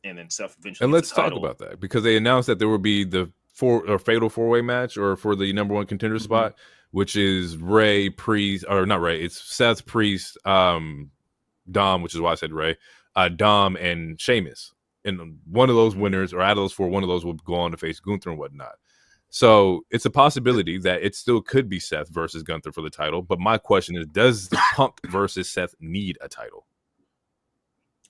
and then Seth eventually. And let's talk about that, because they announced that there will be the fatal 4-way match, or for the number 1 contender spot, which is Ray, Priest, or not Ray, it's Seth, Priest, Dom, which is why I said Ray, Dom, and Sheamus. And one of those winners, or out of those 4, one of those will go on to face Gunther and whatnot. So it's a possibility that it still could be Seth versus Gunther for the title. But my question is, does the Punk versus Seth need a title?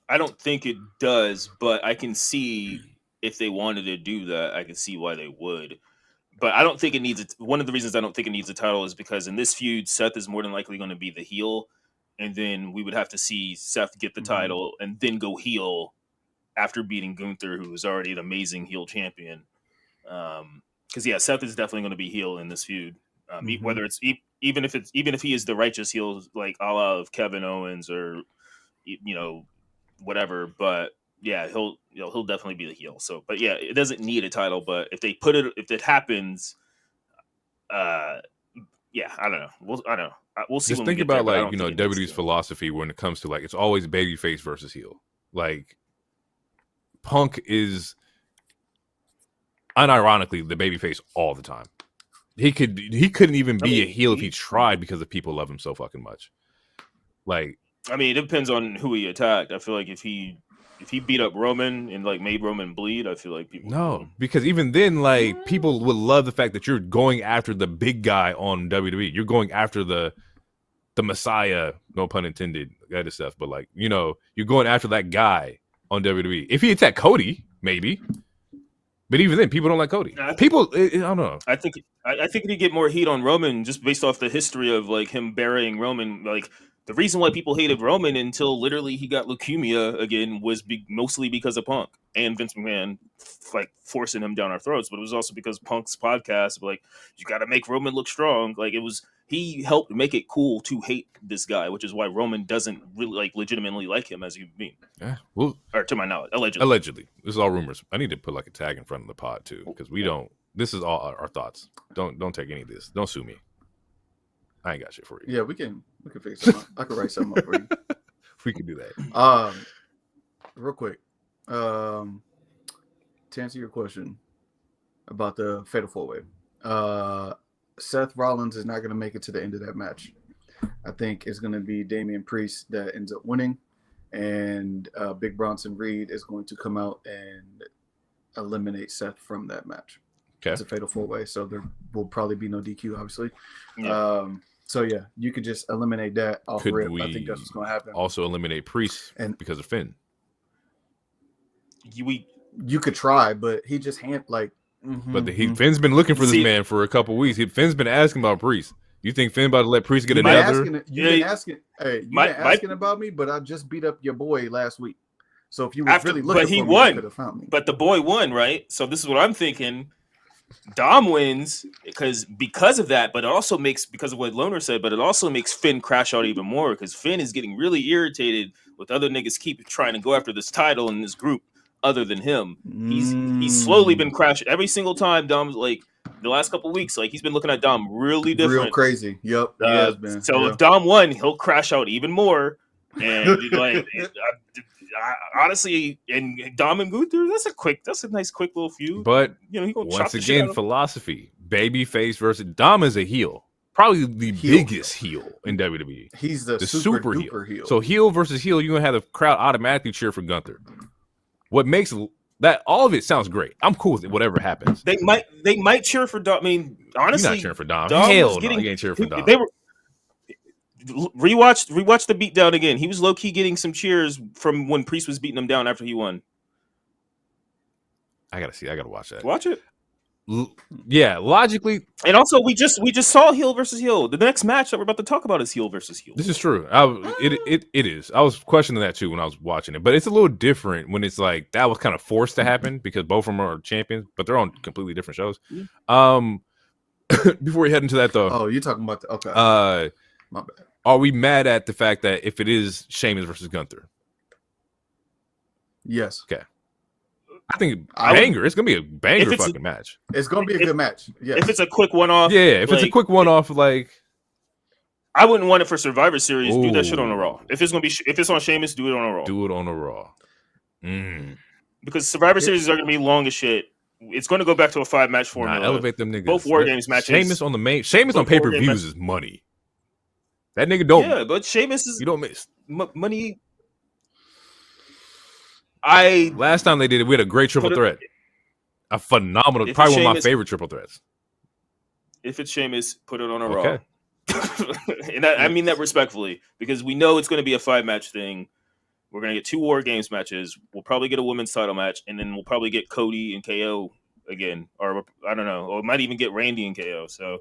I don't think it does, but I can see if they wanted to do that, I can see why they would. But I don't think it needs it. One of the reasons I don't think it needs a title is because in this feud, Seth is more than likely going to be the heel. And then we would have to see Seth get the title and then go heel after beating Gunther, who is already an amazing heel champion. Because Seth is definitely going to be heel in this feud. Whether it's even if he is the righteous heel, like a la of Kevin Owens or whatever. But he'll definitely be the heel. So, but it doesn't need a title. But if it happens, I don't know. I don't know. We'll see. Just think about WWE's philosophy when it comes to like, it's always babyface versus heel. Like Punk is unironically the babyface all the time. He couldn't even be a heel if he tried, because the people love him so fucking much. Like, I mean, it depends on who he attacked. I feel like if he beat up Roman and like made Roman bleed, I feel like people because even then, like, people would love the fact that you're going after the big guy on WWE. You're going after the Messiah, no pun intended, that is Seth, but like, you're going after that guy on WWE. If he attacked Cody, maybe. But even then, people don't like Cody. I don't know. I think he'd get more heat on Roman just based off the history of like him burying Roman. Like the reason why people hated Roman until literally he got leukemia again was mostly because of Punk and Vince McMahon like forcing him down our throats. But it was also because Punk's podcast, like, you got to make Roman look strong. Like he helped make it cool to hate this guy, which is why Roman doesn't really like legitimately like him as a human being. Yeah, well, or to my knowledge, allegedly. Allegedly, this is all rumors. I need to put like a tag in front of the pod too, because we don't. This is all our thoughts. Don't take any of this. Don't sue me. I ain't got shit for you. Yeah, we can figure something out. I can write something up for you. We can do that. Real quick, to answer your question about the Fatal 4-Way, Seth Rollins is not going to make it to the end of that match. I think it's going to be Damian Priest that ends up winning, and Big Bronson Reed is going to come out and eliminate Seth from that match. Okay. It's a Fatal 4-Way, so there will probably be no DQ, obviously. Yeah. So yeah, you could just eliminate that off rip. I think that's what's going to happen. Also eliminate Priest because of Finn. You could try, but he just But Finn's been looking for this man for a couple weeks. Finn's been asking about Priest. You think Finn about to let Priest get another? You've been asking about me, but I just beat up your boy last week. So if you were really looking for me, you could have found me. But the boy won, right? So this is what I'm thinking. Dom wins because of that, but it also makes, because of what Loner said, but it also makes Finn crash out even more because Finn is getting really irritated with other niggas keep trying to go after this title in this group other than him. He's slowly been crashing every single time. Dom's like the last couple weeks, like he's been looking at Dom really different, real crazy. Yep, he has been. So if Dom won, he'll crash out even more. And like honestly, and Dom and Gunther, that's a nice quick little feud. But you know, he gonna once again, philosophy: babyface versus Dom is a heel, probably the biggest heel in WWE. He's the super heel. So heel versus heel, you're gonna have the crowd automatically cheer for Gunther. What makes that all of it sounds great. I'm cool with it, whatever happens. They might cheer for Dom. I mean, honestly, you're not cheering for Dom. Hell no, you ain't cheering for Dom. They were rewatch the beatdown again. He was low key getting some cheers from when Priest was beating him down after he won. I gotta watch that. Watch it. Yeah, logically, and also we just saw heel versus heel. The next match that we're about to talk about is heel versus heel. This is true. It is. I was questioning that too when I was watching it, but it's a little different when it's like that was kind of forced to happen because both of them are champions, but they're on completely different shows. Yeah. Before we head into that though, oh, you're talking about okay. My bad. Are we mad at the fact that if it is Sheamus versus Gunther? Yes. Okay. I think it's gonna be a banger fucking match. It's gonna be a good match. Yeah. If it's a quick one-off, if it's a quick one-off, like I wouldn't want it for Survivor Series. Ooh. Do that shit on a Raw. If it's on Sheamus, do it on a Raw. Do it on a Raw. Because Survivor Series are gonna be long as shit. It's going to go back to a 5-match formula. Elevate them niggas. Both War Games matches. Sheamus on pay-per-views is money. That nigga don't. Yeah, but Sheamus is you don't miss money. Last time they did it, we had a great triple threat. A phenomenal, probably one of my favorite triple threats. If it's Sheamus, put it on a Raw. And I mean that respectfully, because we know it's going to be a 5-match thing. We're going to get 2 War Games matches. We'll probably get a women's title match, and then we'll probably get Cody and KO again, or I don't know, or might even get Randy and KO. So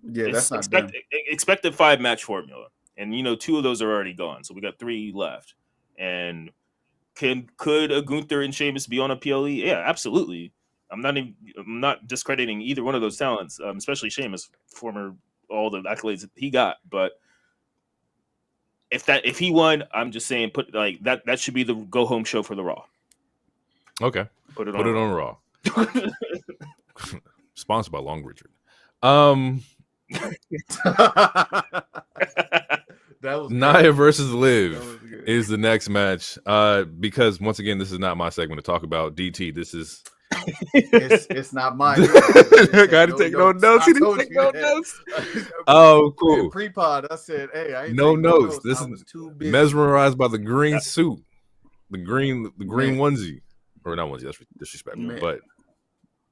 yeah, that's not expect a 5-match formula, and 2 of those are already gone, so we got 3 left. And could a Gunther and Sheamus be on a PLE? Yeah, absolutely. I'm not discrediting either one of those talents, especially Sheamus, former all the accolades that he got. But if he won, I'm just saying put like that should be the go home show for the Raw. Okay, put it on Raw. Sponsored by Long Richard. That was Nia good. Versus Liv is the next match. Because once again, this is not my segment to talk about DT. This is it's not mine. Gotta take no notes. He didn't take no notes. Oh, cool. Pre-pod, I said, hey, I ain't no notes. This is too mesmerized by the green suit, the green onesie, or not onesie. That's disrespectful, but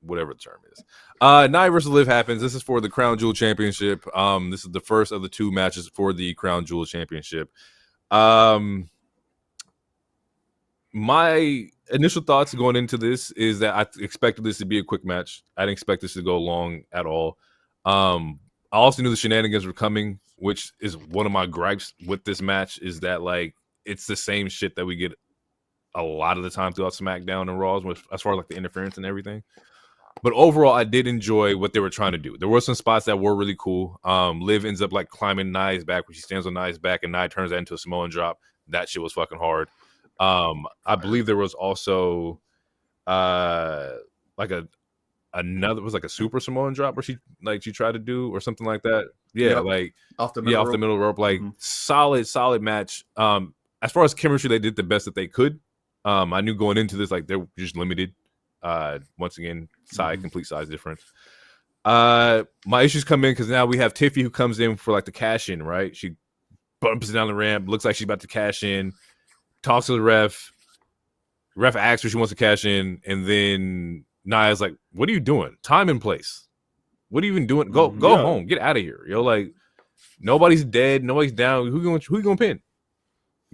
whatever the term is. Nia versus Liv happens. This is for the Crown Jewel Championship. This is the first of the 2 matches for the Crown Jewel Championship. My initial thoughts going into this is that I expected this to be a quick match. I didn't expect this to go long at all. I also knew the shenanigans were coming, which is one of my gripes with this match, is that like it's the same shit that we get a lot of the time throughout SmackDown and Raws, as far as like the interference and everything. But overall, I did enjoy what they were trying to do. There were some spots that were really cool. Liv ends up like climbing Nia's back, where she stands on Nia's back, and Nia turns that into a Samoan drop. That shit was fucking hard. I believe there was also like another was like a super Samoan drop where she tried to do or something like that. Yeah, like off the middle rope. Like solid match. As far as chemistry, they did the best that they could. I knew going into this like they're just limited. Once again, complete size difference. My issues come in because now we have Tiffy who comes in for like the cash in, right? She bumps down the ramp, looks like she's about to cash in, talks to the ref. Ref asks her she wants to cash in, and then Nia's like, "What are you doing? Time and place. What are you even doing? Go home. Get out of here. Yo, like nobody's dead, nobody's down. Who you gonna pin?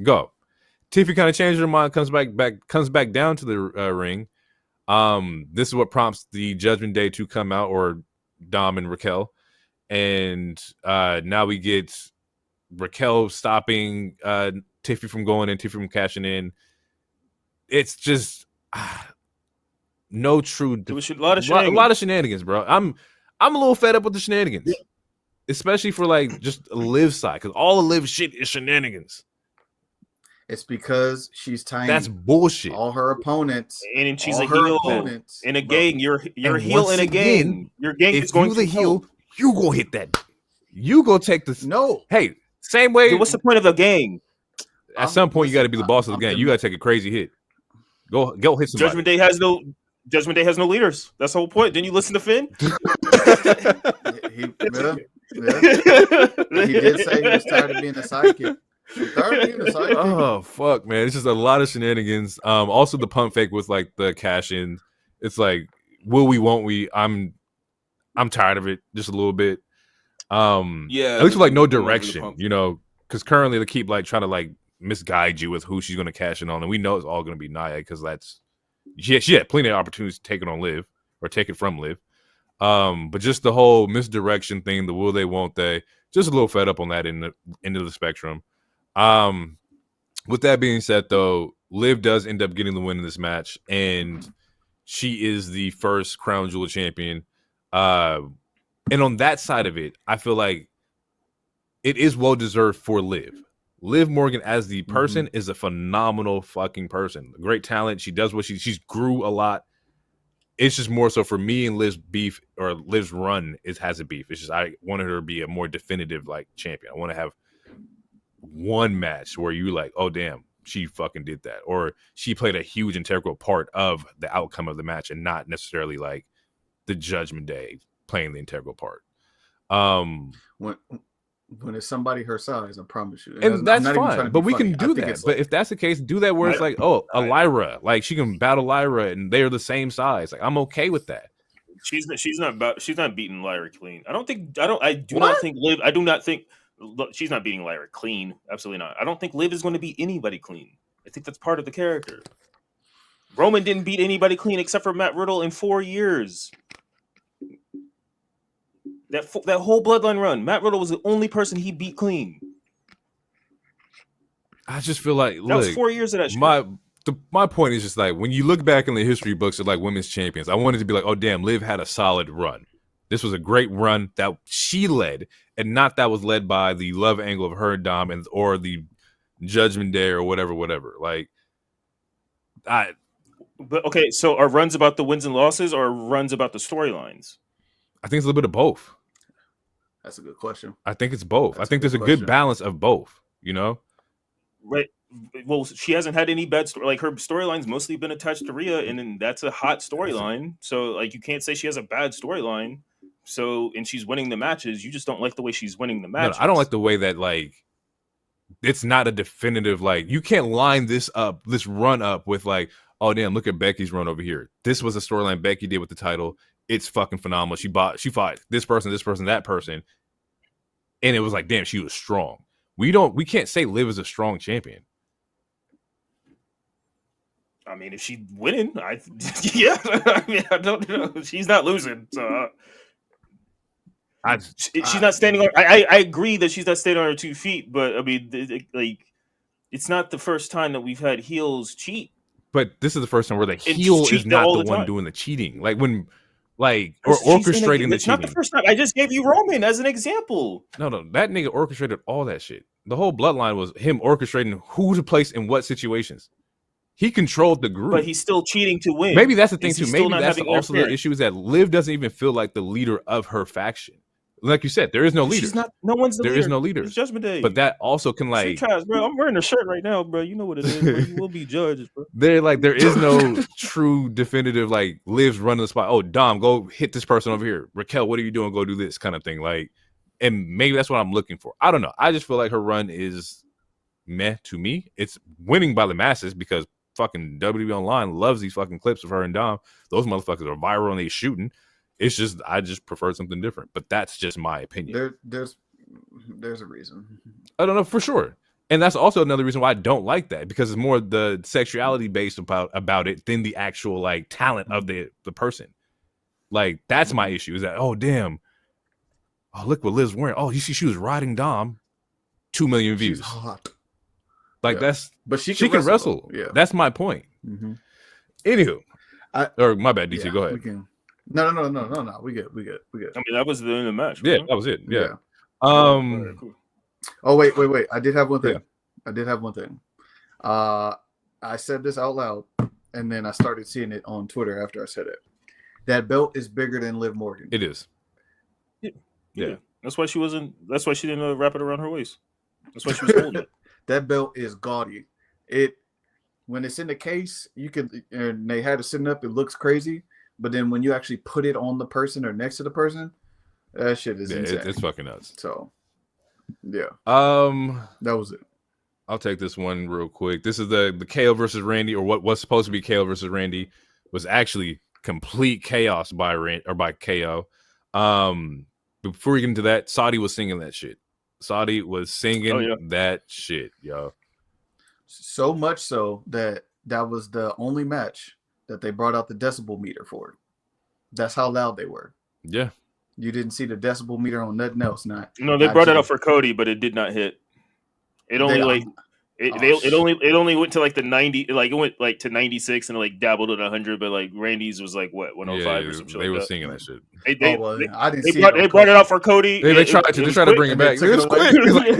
Go." Tiffy kind of changes her mind, comes back down to the ring. This is what prompts the Judgment Day to come out, or Dom and Raquel, and now we get Raquel stopping Tiffy from going in, Tiffy from cashing in. It's just no true. It was a lot of a shenanigans. lot of shenanigans, bro. I'm a little fed up with the shenanigans, especially for like just Liv side, because all the Liv shit is shenanigans. It's because she's tiny. That's bullshit. All her opponents, and she's all a her heel opponents, in a bro. gang. You're a And heel once in a again, gang. Your gang If is going you to the heel, help. you go hit that. You go take this. No, Hey, same way. Dude, what's the point of a gang? At some point, you got to be the boss of the I'm game. You got to take a crazy hit. Go hit somebody. Judgment Day has no leaders. That's the whole point. Didn't you listen to Finn? he did say he was tired of being a sidekick. Oh fuck, man! It's just a lot of shenanigans. Also the pump fake with like the cash in. It's like, will we? Won't we? I'm tired of it just a little bit. Yeah, at least with like no the direction, pump. you know, because currently they keep like trying to like misguide you with who she's going to cash in on, and we know it's all going to be Nia because that's she had plenty of opportunities to take it on Liv or take it from Liv. But just the whole misdirection thing, the will they, won't they, just a little fed up on that end of the spectrum. With that being said, though, Liv does end up getting the win in this match, and she is the first Crown Jewel champion. And on that side of it, I feel like it is well deserved for Liv. Liv Morgan as the person is a phenomenal fucking person. Great talent. She does what she's grew a lot. It's just more so for me and Liv's beef or Liv's run has a beef. It's just I wanted her to be a more definitive like champion. I want to have one match where you like, oh damn, she fucking did that, or she played a huge integral part of the outcome of the match, and not necessarily like the Judgment Day playing the integral part. When it's somebody her size, I promise you, and that's fine. But we can do that. But if that's the case, do that where it's like, oh, a Lyra, like she can battle Lyra, and they're the same size. Like I'm okay with that. She's not beating Lyra clean. I do not think she's not beating Lyra clean. Absolutely not. I don't think Liv is going to beat anybody clean. I think that's part of the character. Roman didn't beat anybody clean except for Matt Riddle in 4 years. That whole Bloodline run, Matt Riddle was the only person he beat clean. I just feel like that was 4 years of that shit. My point is just like when you look back in the history books of like women's champions, I wanted to be like, oh damn, Liv had a solid run. This was a great run that she led, and not that was led by the love angle of her and Dom or the Judgment Day or whatever. Like, But okay, so are runs about the wins and losses, or are runs about the storylines? I think it's a little bit of both. That's a good question. I think it's both. I think there's a good balance of both, you know? Right. Well, she hasn't had any bad story. Like her storyline's mostly been attached to Rhea, and then that's a hot storyline. So like you can't say she has a bad storyline. So and she's winning the matches. You just don't like the way she's winning the matches. No, I don't like the way that like it's not a definitive, like you can't line this run up with like, oh damn, look at Becky's run over here. This was a storyline Becky did with the title. It's fucking phenomenal. She fought this person, that person. And it was like, damn, she was strong. We can't say Liv is a strong champion. I mean, if she's winning, yeah. I mean, I don't know. She's not losing. So she's not standing on. I agree that she's not standing on her 2 feet, but I mean, like, it's not the first time that we've had heels cheat. But this is the first time where the heel is not the one doing the cheating. Like when, like, or orchestrating the cheating. It's not the first time. I just gave you Roman as an example. No, that nigga orchestrated all that shit. The whole Bloodline was him orchestrating who to place in what situations. He controlled the group, but he's still cheating to win. Maybe that's the thing too. Maybe that's also the issue is that Liv doesn't even feel like the leader of her faction. Like you said, there is no leader. She's not. No one's the leader. There is no leader. It's Judgment Day. But that also can like, bro. I'm wearing a shirt right now, bro. You know what it is. Bro. You will be judged, bro. There is no true definitive like Liv's running the spot. Oh, Dom, go hit this person over here. Raquel, what are you doing? Go do this kind of thing. Like, and maybe that's what I'm looking for. I don't know. I just feel like her run is meh to me. It's winning by the masses because fucking WWE Online loves these fucking clips of her and Dom. Those motherfuckers are viral and they shooting. It's just I just prefer something different, but that's just my opinion. There's a reason. I don't know for sure, and that's also another reason why I don't like that because it's more the sexuality based about it than the actual like talent of the person. Like that's my issue. Is that oh damn, oh look what Liv's wearing. Oh you see she was riding Dom, 2 million views. She's hot. Like that's but she can wrestle. Yeah, that's my point. Mm-hmm. Anywho. Or my bad, DC. Yeah, Go we ahead. can. No. We good. I mean, that was the end of the match. Yeah, wasn't it? that was it. Yeah. Alright, cool. Oh wait. I did have one thing. Yeah. I did have one thing. I said this out loud, and then I started seeing it on Twitter after I said it. That belt is bigger than Liv Morgan. It is. Yeah. That's why she wasn't. That's why she didn't wrap it around her waist. That's why she was holding it. That belt is gaudy. When it's in the case, you can, and they had it sitting up, it looks crazy. But then when you actually put it on the person or next to the person, that shit is insane. It's fucking nuts. So, yeah. That was it. I'll take this one real quick. This is the KO versus Randy, or what was supposed to be KO versus Randy, was actually complete chaos by KO. Before we get into that, Saudi was singing that shit. Saudi was singing that shit, yo. So much so that was the only match that they brought out the decibel meter for. That's how loud they were. Yeah. You didn't see the decibel meter on nothing else. No, they brought it up for Cody, but it did not hit. It only it only went to like the 90, like it went like to 96 and like dabbled at 100, but like Randy's was like what 105 or some shit. They like were that. Singing that shit. I didn't see They brought it out for Cody. They tried to bring it back. It was quick. Like,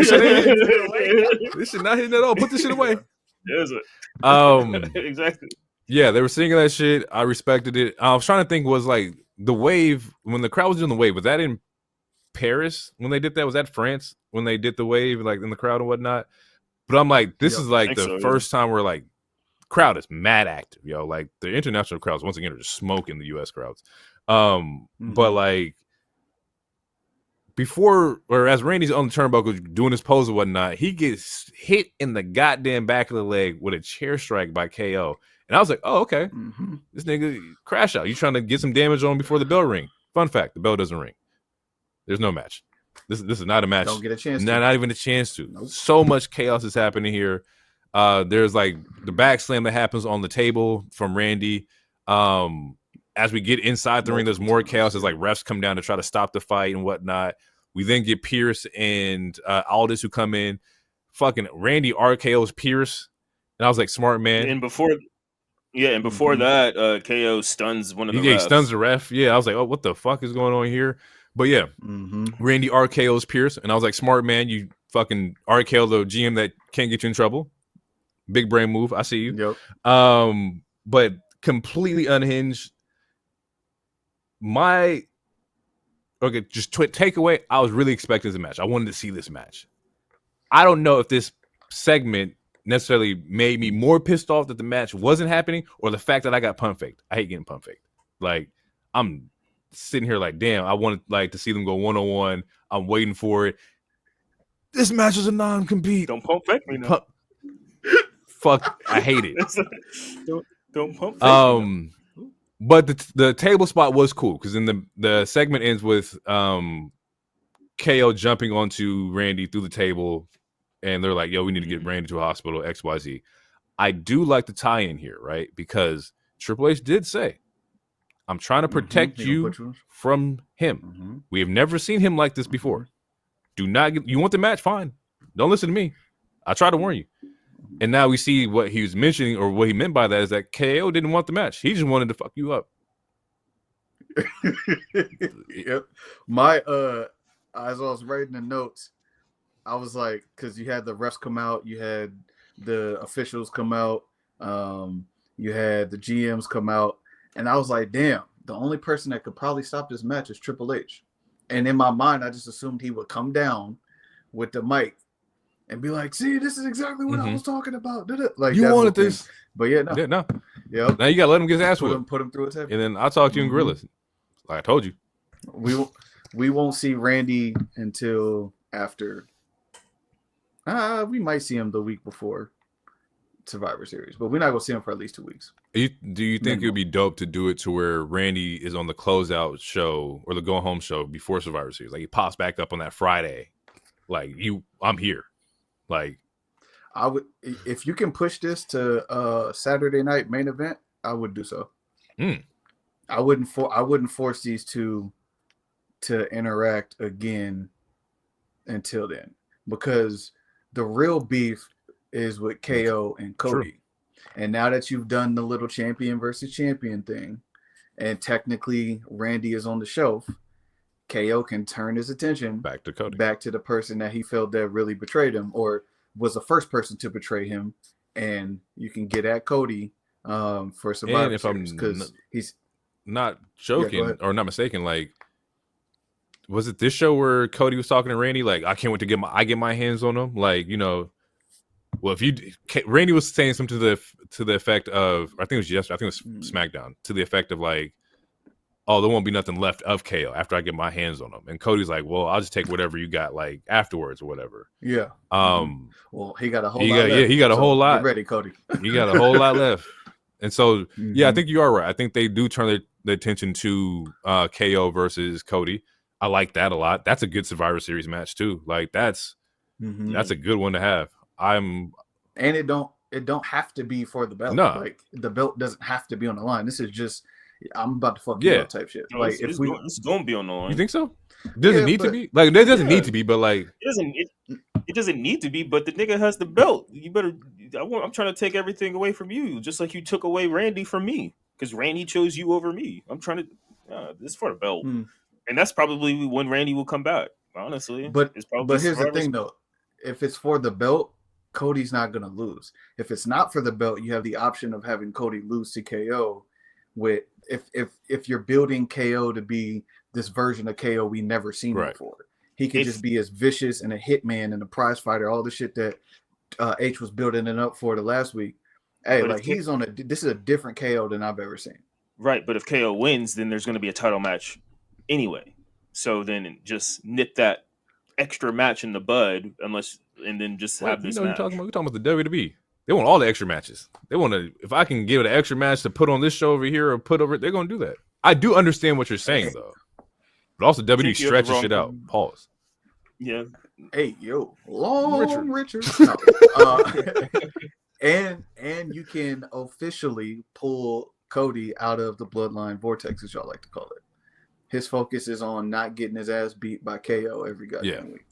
this shit not hitting at all. Put this shit away. Is it? Exactly. Yeah, they were singing that shit. I respected it. I was trying to think, was like the wave, when the crowd was doing the wave, was that in Paris when they did that? Was that France when they did the wave, like in the crowd and whatnot? But I'm like, this is like the first time where like crowd is mad active, yo. Like the international crowds once again are just smoking the US crowds. But like before, or as Randy's on the turnbuckle doing his pose and whatnot, he gets hit in the goddamn back of the leg with a chair strike by KO. And I was like, oh, okay. This nigga crash out. You trying to get some damage on before the bell ring. Fun fact, the bell doesn't ring. There's no match. This is not a match. Don't get a chance. Not even a chance to. Nope. So much chaos is happening here. There's like the back slam that happens on the table from Randy. As we get inside the ring, there's more chaos as like refs come down to try to stop the fight and whatnot. We then get Pierce and Aldis who come in. Fucking Randy RKO's Pierce. And I was like, smart man. And before that, KO stuns one of the refs. He stuns the ref. Yeah, I was like, oh, what the fuck is going on here? But yeah, Randy RKO's Pierce. And I was like, smart man, you fucking RKO the GM that can't get you in trouble. Big brain move. I see you. Yep. But completely unhinged. Just takeaway, I was really expecting this match. I wanted to see this match. I don't know if this segment necessarily made me more pissed off that the match wasn't happening or the fact that I got pump faked. I hate getting pump faked. Like, I'm sitting here like, damn, I wanted like to see them go 1-on-1. I'm waiting for it. This match is a non-compete. Don't pump fake me now. Fuck, I hate it. don't pump fake me now. But the table spot was cool because then the segment ends with KO jumping onto Randy through the table, and they're like, yo, we need to get Randy to a hospital, XYZ. I do like the tie-in here, right? Because Triple H did say, I'm trying to protect you from him. We have never seen him like this before. Do not you want the match? Fine. Don't listen to me. I tried to warn you. And now we see what he was mentioning, or what he meant by that is that KO didn't want the match. He just wanted to fuck you up. Yep. As I was writing the notes, I was like, because you had the refs come out, you had the officials come out, you had the GMs come out, and I was like, damn, the only person that could probably stop this match is Triple H. And in my mind, I just assumed he would come down with the mic and be like, see, this is exactly what I was talking about. Like, you wanted this. But yeah, no. Yeah, no. Yep. Now you got to let him get his ass whooped. Put him through a table. And then I'll talk to you in Gorillas. Like I told you. We won't see Randy until after. We might see him the week before Survivor Series, but we're not going to see him for at least 2 weeks. Do you think it would be dope to do it to where Randy is on the closeout show or the go home show before Survivor Series? Like he pops back up on that Friday. Like I'm here. Like I would, if you can push this to Saturday night main event, I would do so. I wouldn't force these two to interact again until then, because the real beef is with KO and Cody. And now that you've done the little champion versus champion thing, and technically Randy is on the shelf, KO can turn his attention back to Cody, back to the person that he felt that really betrayed him or was the first person to betray him, and you can get at Cody for Survivor Series because he's not joking or not mistaken. Like, was it this show where Cody was talking to Randy? Like, I can't wait to get my hands on him. Like, you know, well, Randy was saying something to the effect of, I think it was yesterday. I think it was Smackdown, to the effect of like, oh, there won't be nothing left of KO after I get my hands on him. And Cody's like, well, I'll just take whatever you got, like afterwards or whatever. Yeah. Well, he got a whole lot. Yeah, he got a whole lot. Get ready, Cody. He got a whole lot left. And so, yeah, I think you are right. I think they do turn their attention to KO versus Cody. I like that a lot. That's a good Survivor Series match too. Like that's a good one to have. And it don't have to be for the belt. No. Like the belt doesn't have to be on the line. This is just I'm about to fuck you up type shit. No, like it's gonna be on the line. You think so? Doesn't need to be. Like it doesn't need to be, but like it doesn't need to be. But the nigga has the belt. You better. I'm trying to take everything away from you, just like you took away Randy from me, because Randy chose you over me. I'm trying to. This is for the belt, and that's probably when Randy will come back. Honestly, but here's the thing though: if it's for the belt, Cody's not gonna lose. If it's not for the belt, you have the option of having Cody lose to KO. With if you're building KO to be this version of KO we never seen before, he could just be as vicious and a hitman and a prize fighter, all the shit that H was building it up for the last week. Hey, but like he's on this is a different KO than I've ever seen. Right, but if KO wins, then there's going to be a title match anyway. So then just nip that extra match in the bud, and then just have this match. We're talking about the WWE. They want all the extra matches. They want to. If I can give it an extra match to put on this show over here or put over, they're going to do that. I do understand what you're saying though, but also WWE stretches shit out. Pause. Yeah. Hey yo, long Richard. No. And you can officially pull Cody out of the Bloodline vortex, as y'all like to call it. His focus is on not getting his ass beat by KO every goddamn week.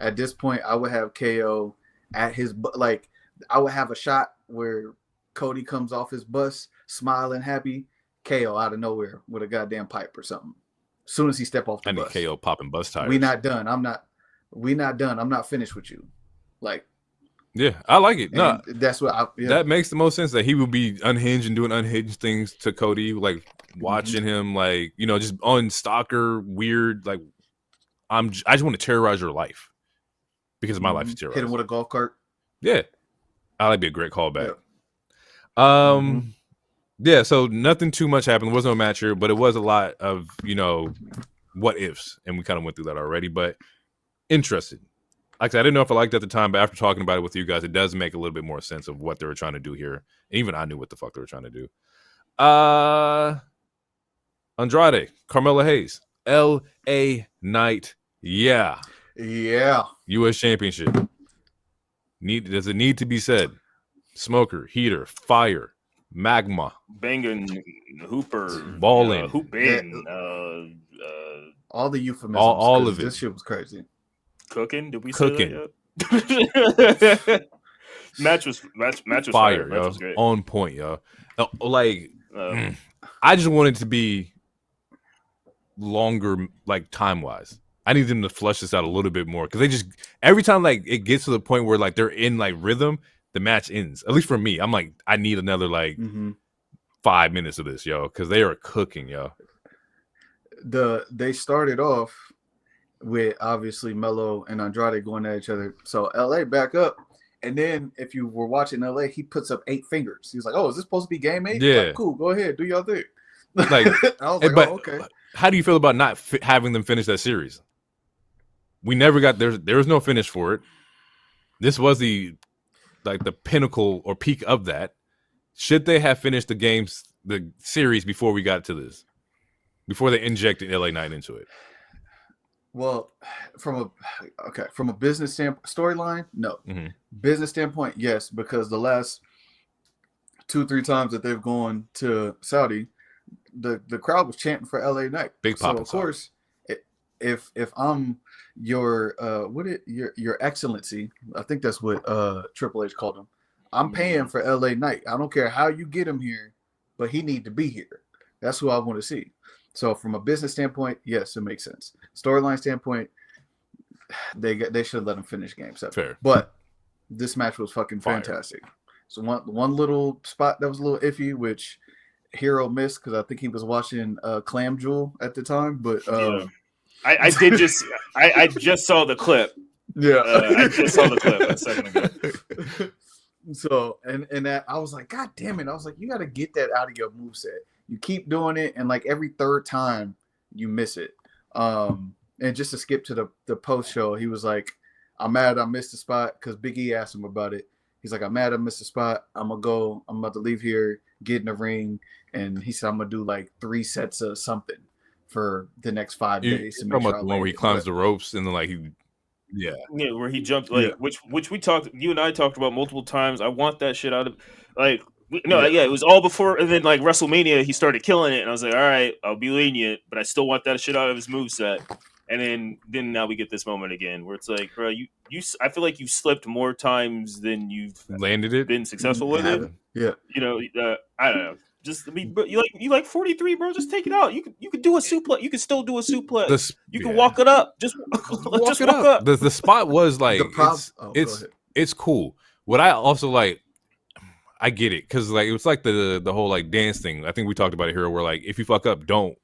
At this point, I would have KO at his like. I would have a shot where Cody comes off his bus, smiling, happy, KO out of nowhere with a goddamn pipe or something. As soon as he step off the bus. KO popping bus tires. We not done. I'm not finished with you. Like, yeah, I like it. No, that's what that makes the most sense. That he would be unhinged and doing unhinged things to Cody, like watching him, like just on stalker weird. Like, I just want to terrorize your life because my life is terrorized. Hit him with a golf cart. Yeah. That'd be a great callback. Yeah, so nothing too much happened. There was no match here, but it was a lot of, what ifs. And we kind of went through that already, but interested. Like I said, I didn't know if I liked it at the time, but after talking about it with you guys, it does make a little bit more sense of what they were trying to do here. And even I knew what the fuck they were trying to do. Andrade, Carmella Hayes, LA Knight. Yeah. US Championship. Does it need to be said? Smoker, heater, fire, magma, banging, hooper, balling, hooping, all the euphemisms. All of it. This shit was crazy. Cooking? Did we cooking? Say that yet? match was fire, match was great. On point, yo. I just wanted to be longer, like time wise. I need them to flush this out a little bit more because they just every time like it gets to the point where like they're in like rhythm, the match ends. At least for me, I'm like I need another like 5 minutes of this, yo, because they are cooking, yo. They started off with obviously Melo and Andrade going at each other. So LA back up, and then if you were watching LA, he puts up 8 fingers. He's like, "Oh, is this supposed to be game 8? Yeah, like, cool. Go ahead, do y'all thing." Like, I was like, but "Oh, okay." How do you feel about not having them finish that series? We never got there was no finish for it. This was the pinnacle or peak of that. Should they have finished the series before we got to this? Before they injected LA Knight into it? Well, from a business storyline, no. Business standpoint, yes, because the last 2-3 times that they've gone to Saudi, the crowd was chanting for LA Knight. Big pop. So of course, if I'm your excellency, I think that's what Triple H called him. I'm paying for LA Knight. I don't care how you get him here, but he need to be here. That's who I want to see. So from a business standpoint, yes, it makes sense. Storyline standpoint, they should let him finish Game 7. Fair. But this match was fucking Fire. fantastic. So one little spot that was a little iffy, which Hero missed because I think he was watching Clam Jewel at the time. But I just saw the clip. Yeah, I just saw the clip a second ago. So and that I was like, God damn it! I was like, you got to get that out of your moveset. You keep doing it, and like every third time you miss it. And just to skip to the post show, he was like, I'm mad I missed the spot because Big E asked him about it. He's like, I'm mad I missed the spot. I'm about to leave here, get in the ring, and he said I'm gonna do like 3 sets of something for the next 5 days. To make sure the one where he climbs the ropes and then like where he jumped which we talked, you and I talked about multiple times. I want that shit out of like. It was all before, and then like WrestleMania, he started killing it, and I was like, all right, I'll be lenient, but I still want that shit out of his moveset. And then now we get this moment again where it's like, bro, you I feel like you've slipped more times than you've landed it, been successful with it. Yeah, I don't know. Just bro, you like 43, bro. Just take it out. You could do a suplex. You could still do a suplex. You can walk it up. Just walk up. The spot was like it's cool. What I also like, I get it because like it was like the whole like dance thing. I think we talked about it here, where like if you fuck up, don't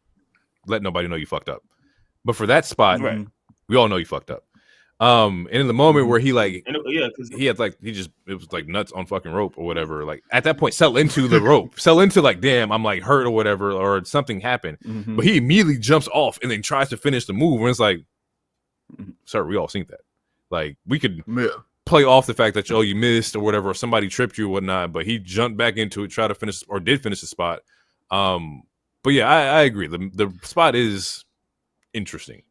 let nobody know you fucked up. But for that spot, we all know you fucked up. And in the moment where he like, he had like it was like nuts on fucking rope or whatever. Like at that point, sell into the rope, sell into like, damn, I'm like hurt or whatever, or something happened. But he immediately jumps off and then tries to finish the move. And it's like, sir, we all seen that. Like we could play off the fact that you missed or whatever, or somebody tripped you or whatnot. But he jumped back into it, tried to finish or did finish the spot. But yeah, I agree. The spot is interesting.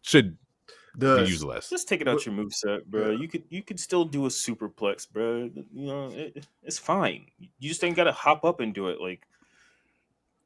Should be used less. Just take it out your moveset, bro. You could still do a superplex, bro. You know, it's fine. You just ain't gotta hop up and do it. Like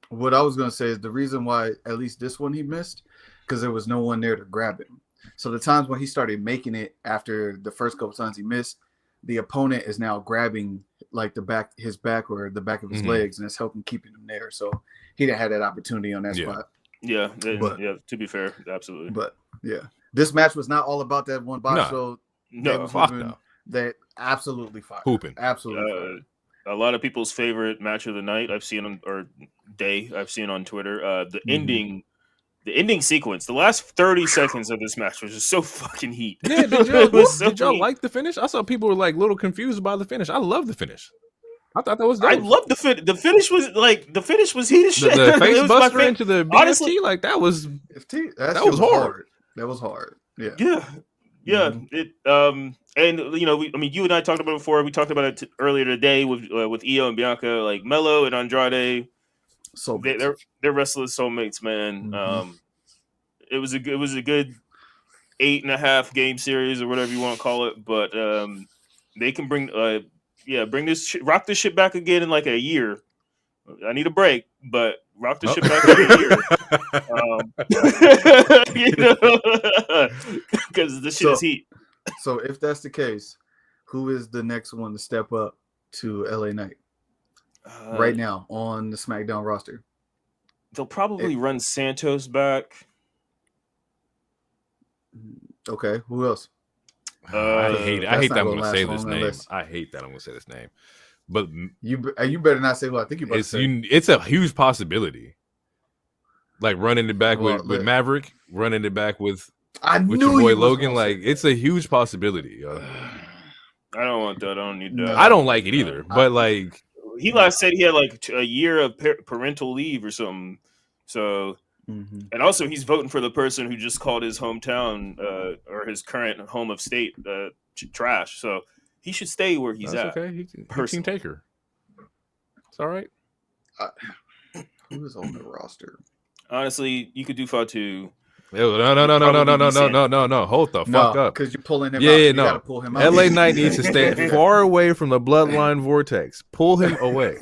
what I was gonna say is the reason why at least this one he missed because there was no one there to grab him. So the times when he started making it after the first couple times he missed, the opponent is now grabbing like his back or the back of his legs, and it's helping keeping him there. So he didn't have that opportunity on that spot. Yeah, to be fair, absolutely. But yeah, this match was not all about that one box show. No, that absolutely fire. Hooping. Absolutely fire. A lot of people's favorite match of the night I've seen on Twitter. The ending sequence, the last 30 seconds of this match was just so fucking heat. Yeah, did y'all like the finish? I saw people were like a little confused by the finish. I love the finish. I thought that was dope. I love the finish. The finish was heat as shit. The face buster into the BFT, honestly, like that was was hard. That was hard. Yeah. Yeah. It and you and I talked about it before. We talked about it earlier today with Io and Bianca, like Melo and Andrade. So they're wrestling soulmates, man. It was a good 8.5 game series or whatever you want to call it, but they can bring rock this shit back again in like a year. I need a break, but rock this shit back in a year. Because this shit is heat. So if that's the case, who is the next one to step up to LA Knight right now on the SmackDown roster? They'll probably run Santos back. Okay, who else? I hate that I'm going to say this name. I hate that I'm going to say this name. But you better not say who I think you're about to say. It's a huge possibility. Like running it back with Maverick, running it back with your boy Logan. Like it's a huge possibility. I don't want that. I don't need that. I don't like it either. But like he last said he had like a year of parental leave or something. So. And also, he's voting for the person who just called his hometown or his current home of state trash. So he should stay where he's at. Okay, he can take her. It's all right. Who is on the roster? Honestly, you could do Fatu. No. Hold the fuck up. Because you're pulling him out. Yeah, you no. gotta pull him out. LA Knight needs to stay far away from the bloodline vortex. Pull him away.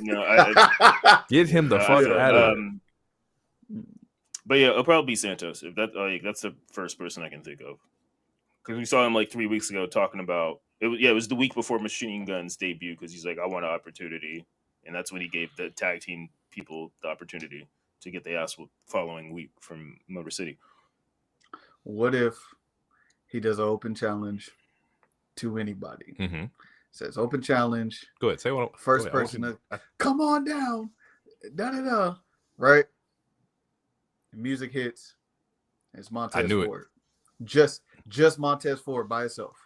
Get him the fuck out of it. But yeah, it'll probably be Santos. If that's the first person I can think of, because we saw him like 3 weeks ago talking about It was the week before Machine Gun's debut because he's like, I want an opportunity, and that's when he gave the tag team people the opportunity to get the ass following week from Motor City. What if he does an open challenge to anybody? Mm-hmm. Says open challenge. Go ahead. Say what. First person to come on down. Da da da. Right. The music hits. It's Montez Ford. Just Montez Ford by itself.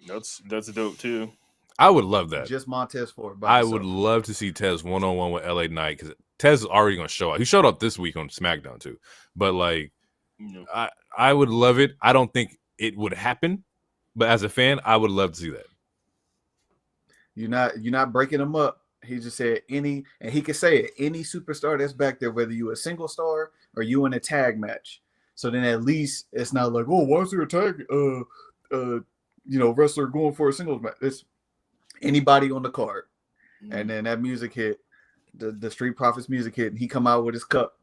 That's dope too. I would love that. Just Montez Ford. I would love to see Tez 1-on-1 with LA Knight because Tez is already going to show up. He showed up this week on SmackDown too. But like, I would love it. I don't think it would happen, but as a fan, I would love to see that. You're not breaking him up. He just said and he could say it, any superstar that's back there, whether you a single star or you in a tag match. So then at least it's not like, oh, why is there a tag wrestler going for a singles match? It's anybody on the card. And then that music hit, the Street Profits music hit, and he come out with his cup.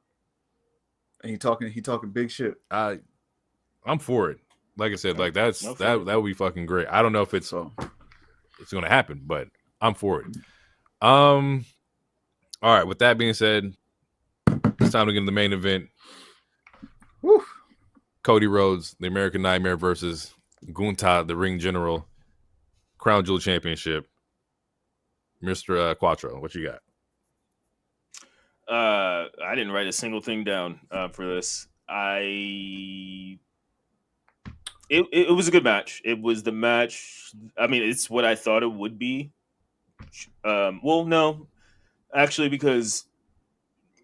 And he talking big shit. I'm for it. Like I said, like that would be fucking great. I don't know if it's gonna happen, but I'm for it. All right, with that being said, it's time to get into the main event. Woo. Cody Rhodes, the American Nightmare versus Gunther, the Ring General, Crown Jewel Championship. Mr. Quattro, what you got? I didn't write a single thing down for this. It was a good match. It was the match. I mean, it's what I thought it would be. Well, no, actually, because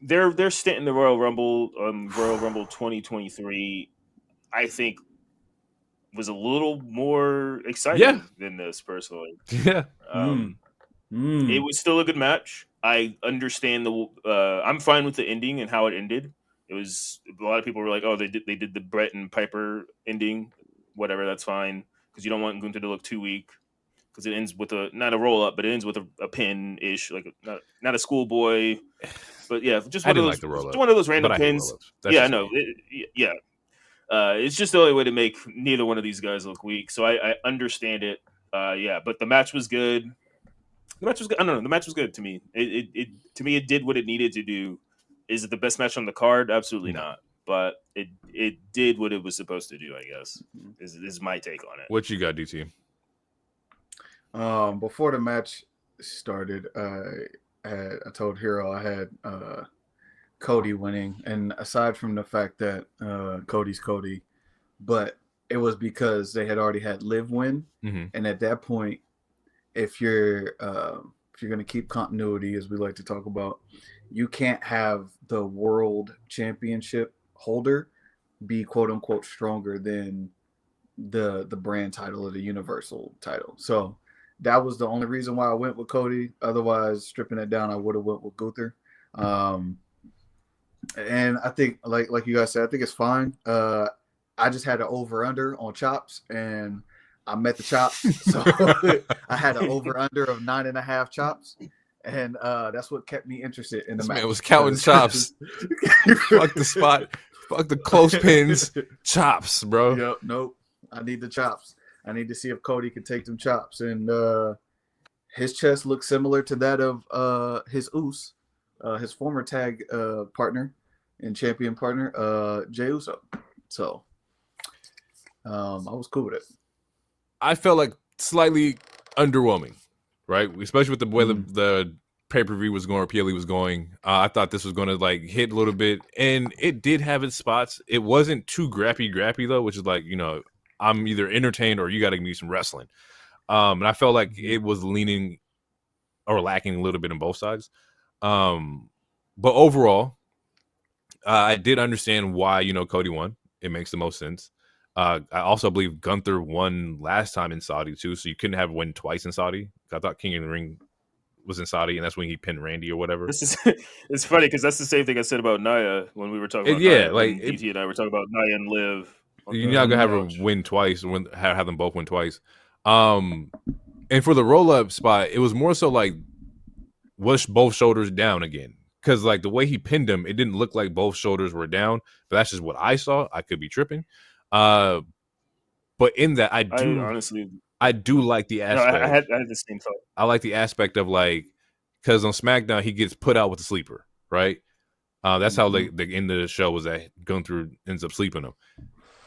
their stint in the Royal Rumble 2023, I think, was a little more exciting than this personally. Yeah. It was still a good match. I understand I'm fine with the ending and how it ended. It was a lot of people were like, "Oh, they did the Brett and Piper ending, whatever. That's fine because you don't want Gunther to look too weak because it ends with not a roll up, but it ends with a pin ish, like not a schoolboy, but yeah, just one of those random pins. Yeah, I know. It's just the only way to make neither one of these guys look weak. So I understand it. But the match was good. The match was good. I don't know. The match was good to me. It did what it needed to do. Is it the best match on the card? Absolutely not. But it did what it was supposed to do, I guess. Is my take on it. What you got, DT? Before the match started, I told Hero I had Cody winning, and aside from the fact that Cody's Cody, but it was because they had already had Liv win, and at that point, if you're going to keep continuity, as we like to talk about, you can't have the world championship holder be quote unquote stronger than the brand title or the universal title. So that was the only reason why I went with Cody. Otherwise, stripping it down, I would have went with Gunther. And I think, like you guys said, I think it's fine. I just had an over-under on chops, and I met the chops. So I had an over-under of 9.5 chops, and that's what kept me interested in the match. Man was counting chops. Fuck the spot. Fuck the clothespins. Chops, bro. Yep, nope. I need the chops. I need to see if Cody can take them chops. And his chest looks similar to that of his Uso. His former tag partner and champion partner, Jey Uso. So I was cool with it. I felt like slightly underwhelming, right? Especially with the way the pay-per-view was going or PLE was going. I thought this was going to like hit a little bit, and it did have its spots. It wasn't too grappy though, which is like, you know, I'm either entertained or you got to give me some wrestling. And I felt like it was leaning or lacking a little bit on both sides. But overall, I did understand why, you know, Cody won. It makes the most sense. I also believe Gunther won last time in Saudi too, so you couldn't have win twice in Saudi. I thought King of the Ring was in Saudi, and that's when he pinned Randy or whatever. It's funny because that's the same thing I said about Nia when we were talking about Nia, like DT and I were talking about Nia and Liv. You're not gonna have her win twice, or have them both win twice. And for the roll up spot, it was more so like was both shoulders down again. Because like the way he pinned him, it didn't look like both shoulders were down, but that's just what I saw. I could be tripping. But in that, I I do like the No, aspect. I had the same thought. I like the aspect of like, because on SmackDown he gets put out with the sleeper, right? That's how the end of the show was that Gunther ends up sleeping him.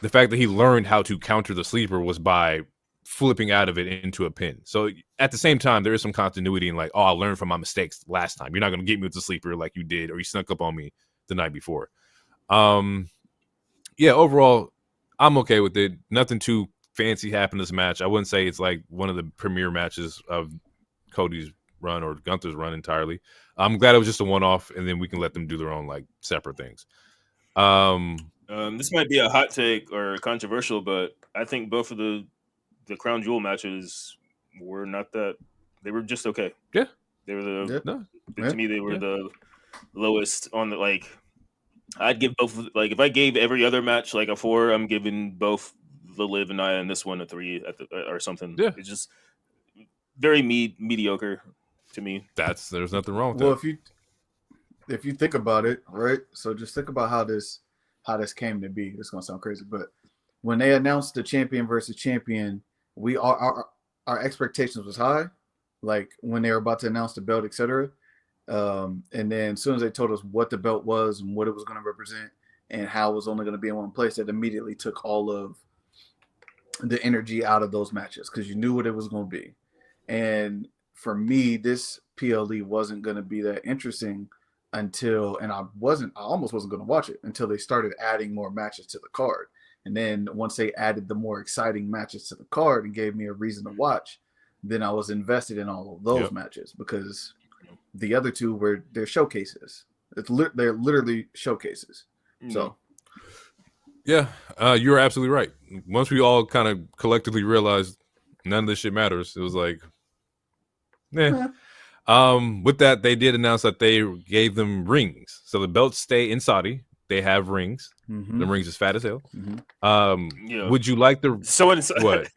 The fact that he learned how to counter the sleeper was by flipping out of it into a pin. So at the same time, there is some continuity in like, oh, I learned from my mistakes last time. You're not going to get me with the sleeper like you did, or you snuck up on me the night before. Yeah, overall, I'm okay with it. Nothing too fancy happened in this match. I wouldn't say it's like one of the premier matches of Cody's run or Gunther's run entirely. I'm glad it was just a one-off, and then we can let them do their own like separate things. This might be a hot take or controversial, but I think both of the Crown Jewel matches were not that. They were just okay. Yeah, they were the. Yeah. To me, they were the lowest on the like. I'd give both like if I gave every other match like a 4, I'm giving both the Liv and Nia and this one a 3 or something. Yeah, it's just very mediocre to me. There's nothing wrong with that. Well, if you think about it, right? So just think about how this came to be. It's gonna sound crazy, but when they announced the champion versus champion, our expectations was high. Like when they were about to announce the belt, etc. And then as soon as they told us what the belt was and what it was going to represent and how it was only going to be in one place, it immediately took all of the energy out of those matches because you knew what it was going to be. And for me, this PLE wasn't going to be that interesting until, and I almost wasn't going to watch it until they started adding more matches to the card. And then once they added the more exciting matches to the card and gave me a reason to watch, then I was invested in all of those matches because the other two they're showcases. They're literally showcases. So, yeah, you're absolutely right. Once we all kind of collectively realized none of this shit matters, it was like, with that, they did announce that they gave them rings. So the belts stay in Saudi. They have rings. Mm-hmm. The rings is fat as hell. Mm-hmm. Would you like the what?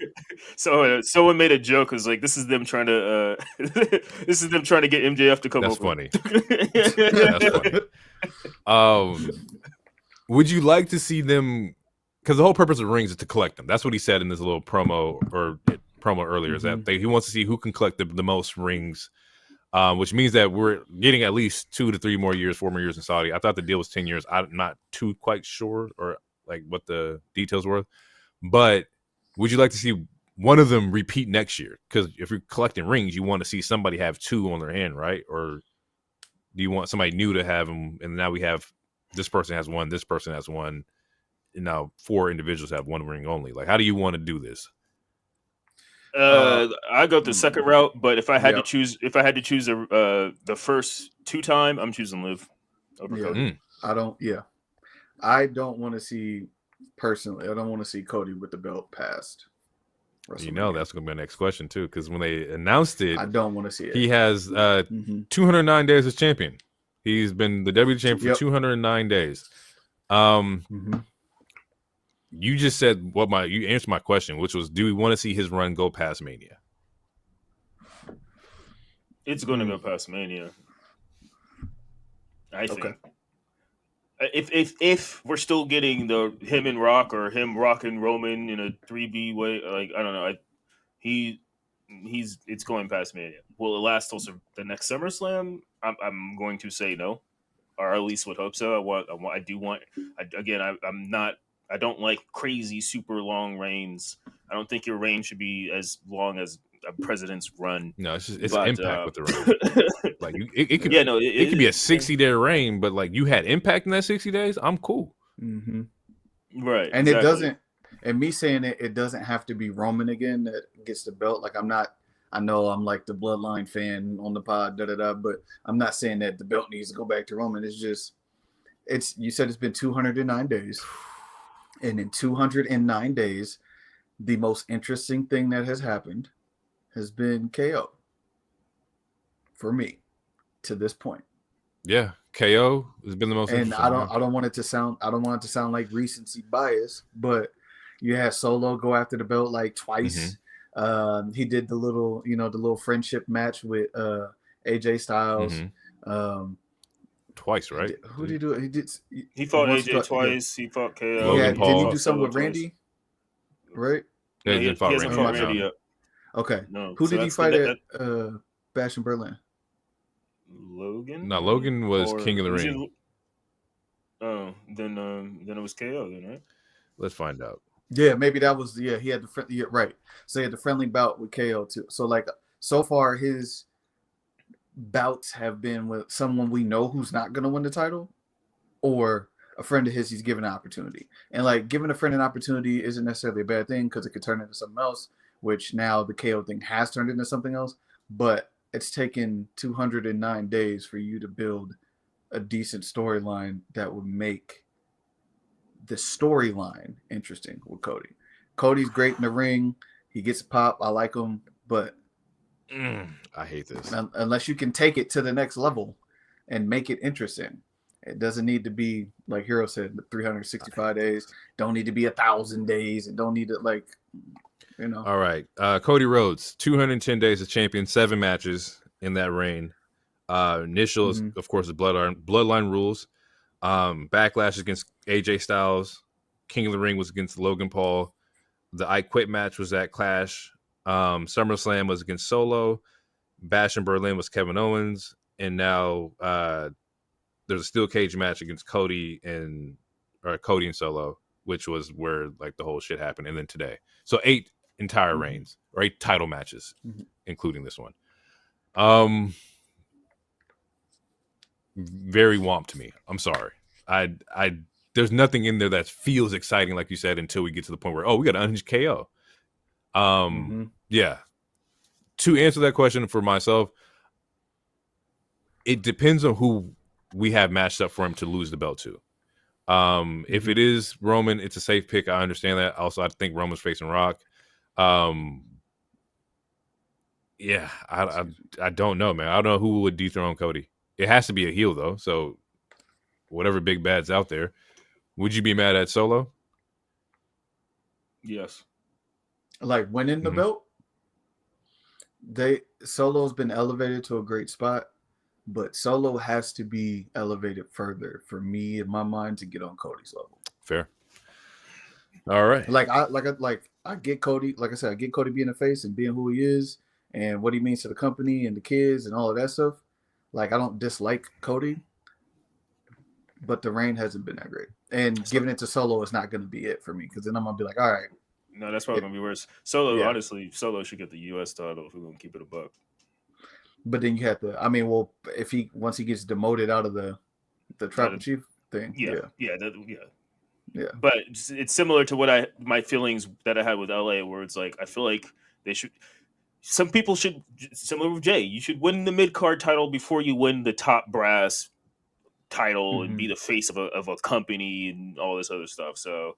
Someone made a joke. Was like, this is them trying to get MJF to come That's over. Funny. That's funny. Would you like to see them? Because the whole purpose of rings is to collect them. That's what he said in this little promo earlier. Is that he wants to see who can collect the most rings. Which means that we're getting at least 2 to 3 more years, 4 more years in Saudi. I thought the deal was 10 years. I'm not too quite sure or like what the details were. But would you like to see one of them repeat next year? Because if you're collecting rings, you want to see somebody have 2 on their hand, right? Or do you want somebody new to have them? And now we have this person has 1, this person has 1, and now 4 individuals have 1 ring only. Like, how do you want to do this? I go the second route, but if I had to choose, the first 2 time, I'm choosing Liv over Cody. I don't want to see personally. I don't want to see Cody with the belt past. You know that's going to be my next question too, because when they announced it, I don't want to see it. He has 209 days as champion. He's been the WWE champion for 209 days. You just said you answered my question, which was, do we want to see his run go past Mania? It's going to go past Mania. I think. If we're still getting him and Rock or him Rock and Roman in a 3B way, like I don't know, it's going past Mania. Will it last till the next SummerSlam? I'm going to say no, or at least would hope so. I don't like crazy, super long reigns. I don't think your reign should be as long as a president's run. No, it's impact with the reign. Like it could be a 60-day reign, but like you had impact in that 60 days. I'm cool. Mm-hmm. Right, and exactly. It doesn't. And me saying it doesn't have to be Roman again that gets the belt. Like I'm not. I know I'm like the Bloodline fan on the pod, but I'm not saying that the belt needs to go back to Roman. It's just, you said it's been 209 days. And in 209 days, the most interesting thing that has happened has been KO for me to this point. Yeah, KO has been the most. And I don't want it to sound like recency bias, but you had Solo go after the belt like twice. He did the little friendship match with AJ Styles. Twice, right? Who did he do it? He fought AJ twice. He fought KO. Did he do something with Randy? Right? Yeah, he hasn't fought Randy yet. Okay. No. Who So did he that's fight that, at Bash in Berlin? Logan? No, Logan was Or King of the Was Ring. it, then it was KO then, right? Let's find out. Yeah, maybe that was he had the yeah, right. So he had the friendly bout with KO too. So like so far his bouts have been with someone we know who's not gonna win the title, or a friend of his he's given an opportunity. And like giving a friend an opportunity isn't necessarily a bad thing because it could turn into something else, which now the KO thing has turned into something else. But it's taken 209 days for you to build a decent storyline that would make the storyline interesting with Cody. Cody's great in the ring. He gets pop. I like him, but I hate this. unless you can take it to the next level and make it interesting, it doesn't need to be like Hero said, 365 days. Don't need to be 1,000 days. It don't need to All right. Cody Rhodes, 210 days as champion, 7 matches in that reign. Initial is, of course, the Bloodline rules. Backlash against AJ Styles. King of the Ring was against Logan Paul. The I Quit match was at Clash. SummerSlam was against Solo. Bash in Berlin was Kevin Owens. And now there's a steel cage match against Cody and Solo, which was where like the whole shit happened. And then today. So 8 entire reigns, or 8 title matches, including this one. Very womp to me. I'm sorry. I there's nothing in there that feels exciting, like you said, until we get to the point where we got to unhinged KO. Yeah. To answer that question for myself, it depends on who we have matched up for him to lose the belt to. If it is Roman, it's a safe pick. I understand that. Also, I think Roman's facing Rock. Yeah, I don't know, man. I don't know who would dethrone Cody. It has to be a heel, though. So whatever big bad's out there. Would you be mad at Solo? Yes. Like winning the belt? Solo's been elevated to a great spot, but Solo has to be elevated further for me in my mind to get on Cody's level. Fair. All right. I get Cody. Like I said, I get Cody being a face and being who he is and what he means to the company and the kids and all of that stuff. Like, I don't dislike Cody, but the reign hasn't been that great. And giving it to Solo is not going to be it for me, because then I'm going to be like, all right. No, that's probably going to be worse. Solo, honestly, Solo should get the U.S. title if we're going to keep it a buck. But then you have to, I mean, well, if once he gets demoted out of the tribal chief thing. Yeah. But it's similar to my feelings that I had with LA, where it's like, I feel like some people should, similar with Jay, you should win the mid-card title before you win the top brass title and be the face of a company and all this other stuff. So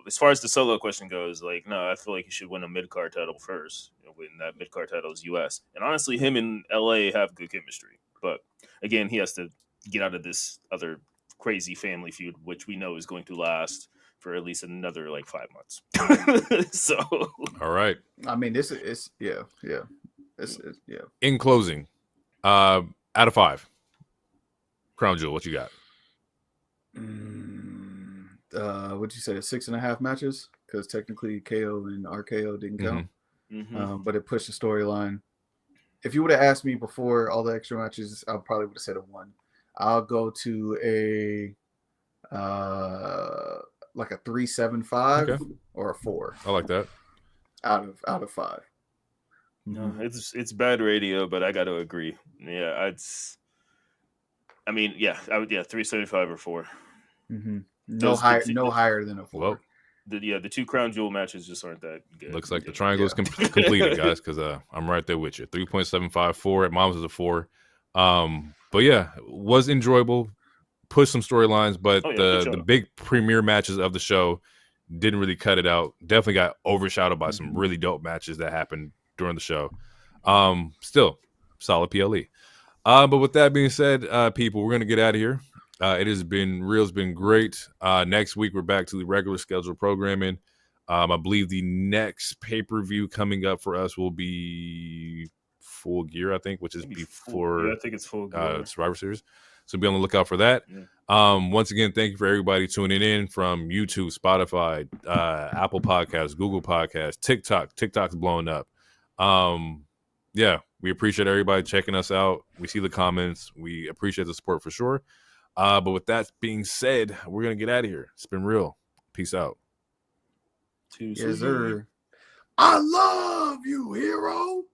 as far as the Solo question goes, like, no, I feel like he should win a mid-card title first. When that mid-card title is US. And honestly, him and LA have good chemistry. But again, he has to get out of this other crazy family feud, which we know is going to last for at least another like 5 months. So all right. I mean, this is yeah. In closing, out of 5, Crown Jewel, what you got? What'd you say? 6.5 matches? Because technically KO and RKO didn't count. But it pushed the storyline. If you would have asked me before all the extra matches, I probably would have said a 1. I'll go to a like a 3.75 or a 4. I like that. Out of 5. No, it's bad radio, but I got to agree. Yeah, I would 3.75 or 4. No higher than a 4. Well, the 2 Crown Jewel matches just aren't that good. Looks like the triangle is completed, guys, because I'm right there with you. 3.75, 4. At Mom's is a 4. But yeah, was enjoyable. Pushed some storylines, but the big premiere matches of the show didn't really cut it out. Definitely got overshadowed by some really dope matches that happened during the show. Still, solid PLE. But with that being said, people, we're going to get out of here. It has been real. It's been great. Next week, we're back to the regular scheduled programming. I believe the next pay-per-view coming up for us will be Full Gear, I think, which is before I think it's Full Gear. Survivor Series. So be on the lookout for that. Yeah. Once again, thank you for everybody tuning in from YouTube, Spotify, Apple Podcasts, Google Podcasts, TikTok. TikTok's blowing up. Yeah, we appreciate everybody checking us out. We see the comments. We appreciate the support for sure. But with that being said, we're gonna get out of here. It's been real. Peace out. Yes, sir. I love you, hero.